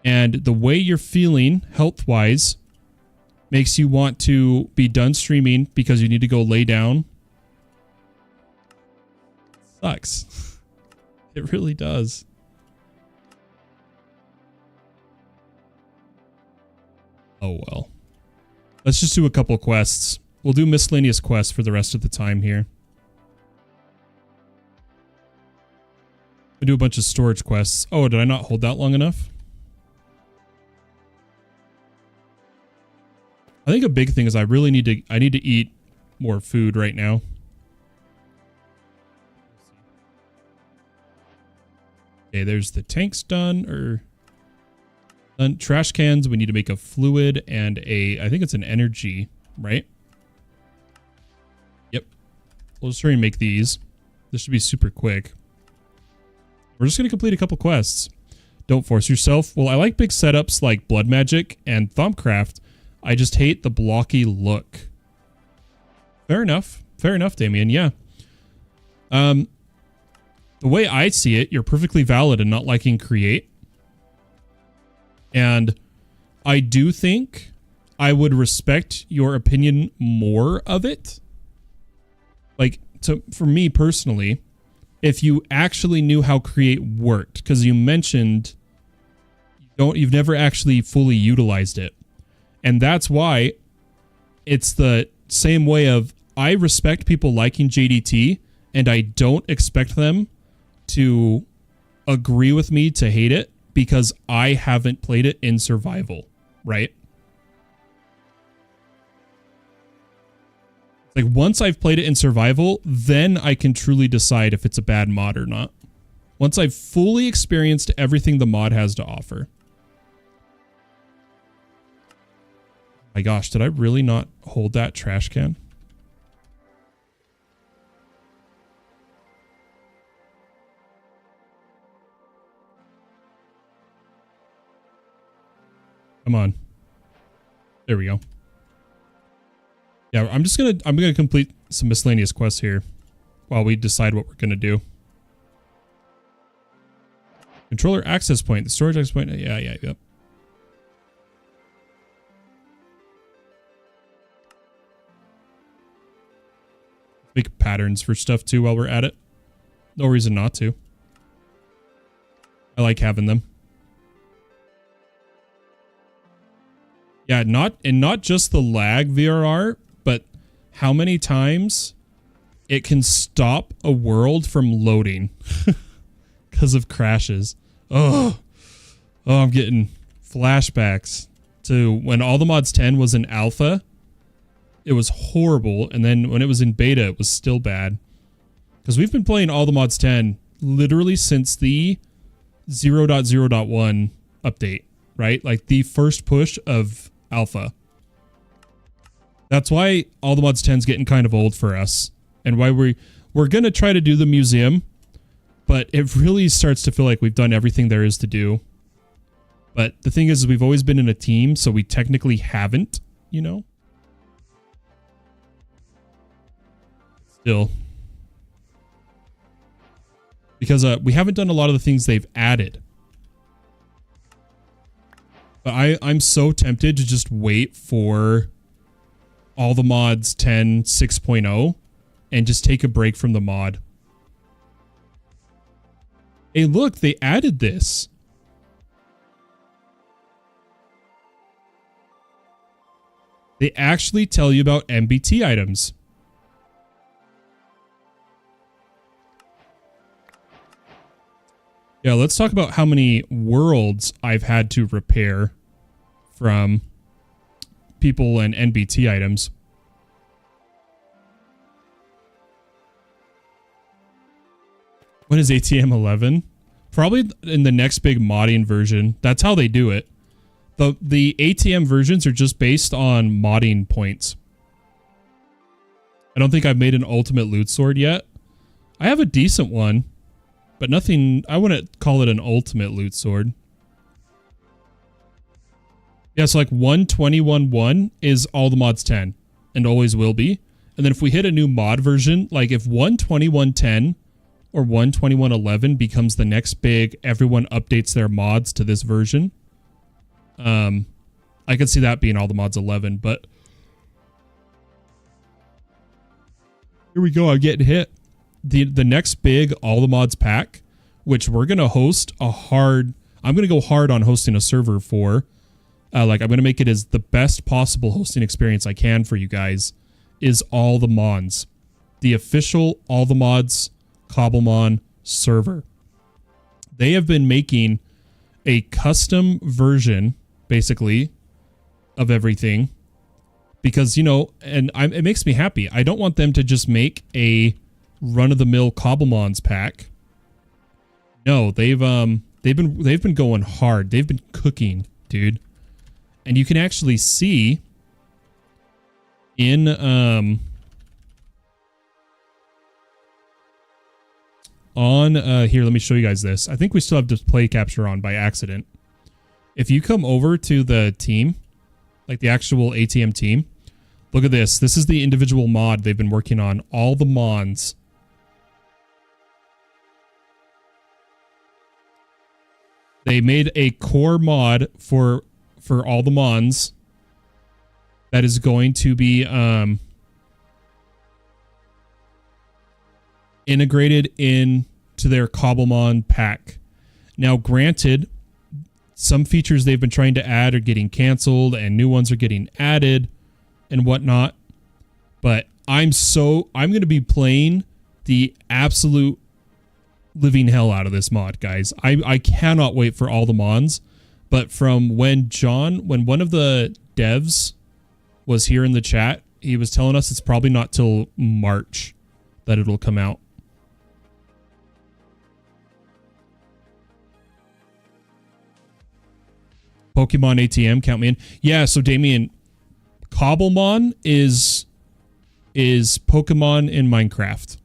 And the way you're feeling health-wise makes you want to be done streaming because you need to go lay down. Sucks. It really does. Oh, well. Let's just do a couple quests. We'll do miscellaneous quests for the rest of the time here. We'll do a bunch of storage quests. Oh, did I not hold that long enough? I think a big thing is I need to eat more food right now. Okay, there's the tanks done, or... done. Trash cans, we need to make a fluid and I think it's an energy, right? Yep. We'll just try and make these. This should be super quick. We're just going to complete a couple quests. Don't force yourself. Well, I like big setups like Blood Magic and Thumbcraft. I just hate the blocky look. Fair enough. Fair enough, Damien. Yeah. The way I see it, you're perfectly valid in not liking Create. And I do think I would respect your opinion more of it. Like, for me personally, if you actually knew how Create worked, because you mentioned you've never actually fully utilized it. And that's why it's the same way of I respect people liking JDT and I don't expect them to agree with me to hate it, because I haven't played it in survival, right? Like once I've played it in survival, then I can truly decide if it's a bad mod or not. Once I've fully experienced everything the mod has to offer. My gosh, did I really not hold that trash can? Come on. There we go. Yeah, I'm gonna complete some miscellaneous quests here while we decide what we're gonna do. Controller access point, the storage access point. Yep. Make patterns for stuff too while we're at it. No reason not to. I like having them. Yeah, not just the lag VRR, but how many times it can stop a world from loading because of crashes. Oh, I'm getting flashbacks to when All the Mods 10 was in alpha. It was horrible, and then when it was in beta, it was still bad. Because we've been playing All the Mods 10 literally since the 0.0.1 update, right? Like the first push of alpha. That's why All the Mods 10 is getting kind of old for us, and why we're gonna try to do the museum, but it really starts to feel like we've done everything there is to do. But the thing is we've always been in a team, so we technically haven't, you know? Still. Because we haven't done a lot of the things they've added. But I'm so tempted to just wait for All the Mods 10 6.0 and just take a break from the mod. Hey, look, they added this. They actually tell you about MBT items. Yeah, let's talk about how many worlds I've had to repair from people and NBT items. When is ATM 11? Probably in the next big modding version. That's how they do it. The ATM versions are just based on modding points. I don't think I've made an ultimate loot sword yet. I have a decent one. But nothing, I wouldn't call it an ultimate loot sword. Yeah, so like 121.1 is All the Mods 10 and always will be. And then if we hit a new mod version, like if 121.10 or 121.11 becomes the next big, everyone updates their mods to this version. I could see that being All the Mods 11, but here we go, I'm getting hit. The next big All the Mods pack, which we're going to host I'm going to go hard on hosting a server for. Like, I'm going to make it as the best possible hosting experience I can for you guys, is All the Mods. The official All the Mods Cobblemon server. They have been making a custom version, basically, of everything. Because, you know, and it makes me happy. I don't want them to just make a run-of-the-mill Cobblemons pack. No, they've been going hard. They've been cooking, dude. And you can actually see in here, let me show you guys this. I think we still have display capture on by accident. If you come over to the team, like the actual ATM team, look at this. This is the individual mod they've been working on. All the Mons. They made a core mod for All the Mons that is going to be integrated into their Cobblemon pack. Now, granted, some features they've been trying to add are getting canceled and new ones are getting added and whatnot. But I'm going to be playing the absolute living hell out of this mod, guys. I cannot wait for all the mods. But from when one of the devs was here in the chat, he was telling us it's probably not till March that it'll come out. Pokemon ATM, count me in. Yeah, so Damien, Cobblemon is Pokemon in Minecraft.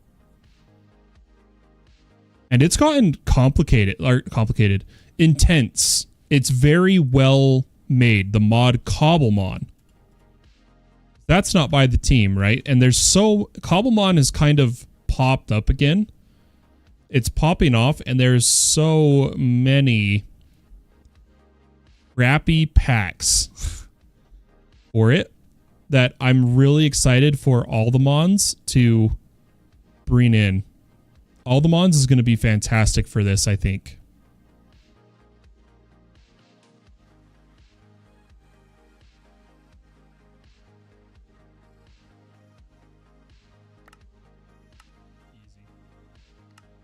And it's gotten complicated, intense. It's very well made. The mod Cobblemon. That's not by the team, right? And Cobblemon has kind of popped up again. It's popping off, and there's so many crappy packs for it that I'm really excited for all the mons to bring in. All the mons is going to be fantastic for this, I think.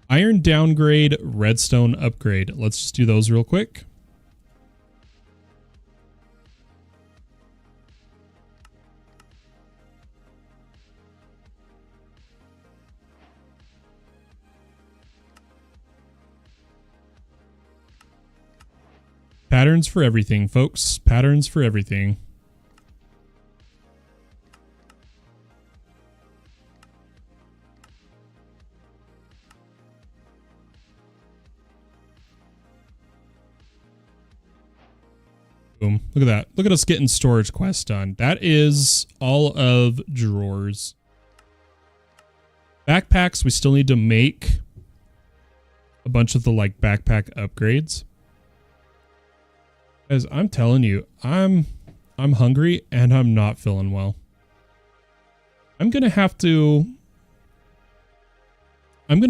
Iron downgrade, redstone upgrade. Let's just do those real quick. Patterns for everything, folks. Patterns for everything. Boom. Look at that. Look at us getting storage quests done. That is all of drawers. Backpacks, we still need to make a bunch of the like backpack upgrades. Guys, I'm telling you, I'm hungry and I'm not feeling well. I'm going to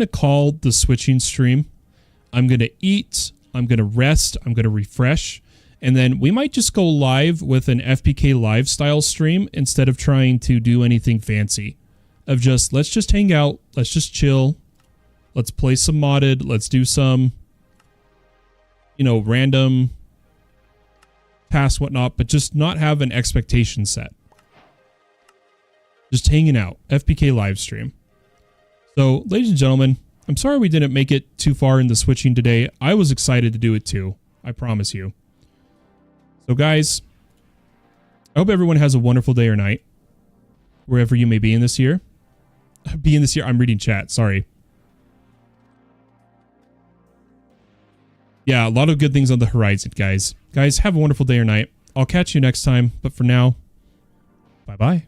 call the switching stream. I'm going to eat, I'm going to rest, I'm going to refresh, and then we might just go live with an FPK live style stream instead of trying to do anything fancy. Of just, let's just hang out, let's just chill, let's play some modded, let's do some, random tasks, whatnot, but just not have an expectation set. Just hanging out, FPK live stream. So, ladies and gentlemen, I'm sorry we didn't make it too far in the switching today. I was excited to do it too, I promise you. So guys, I hope everyone has a wonderful day or night, wherever you may be in this year. I'm reading chat, sorry. Yeah, a lot of good things on the horizon, guys. Guys, have a wonderful day or night. I'll catch you next time, but for now, bye-bye.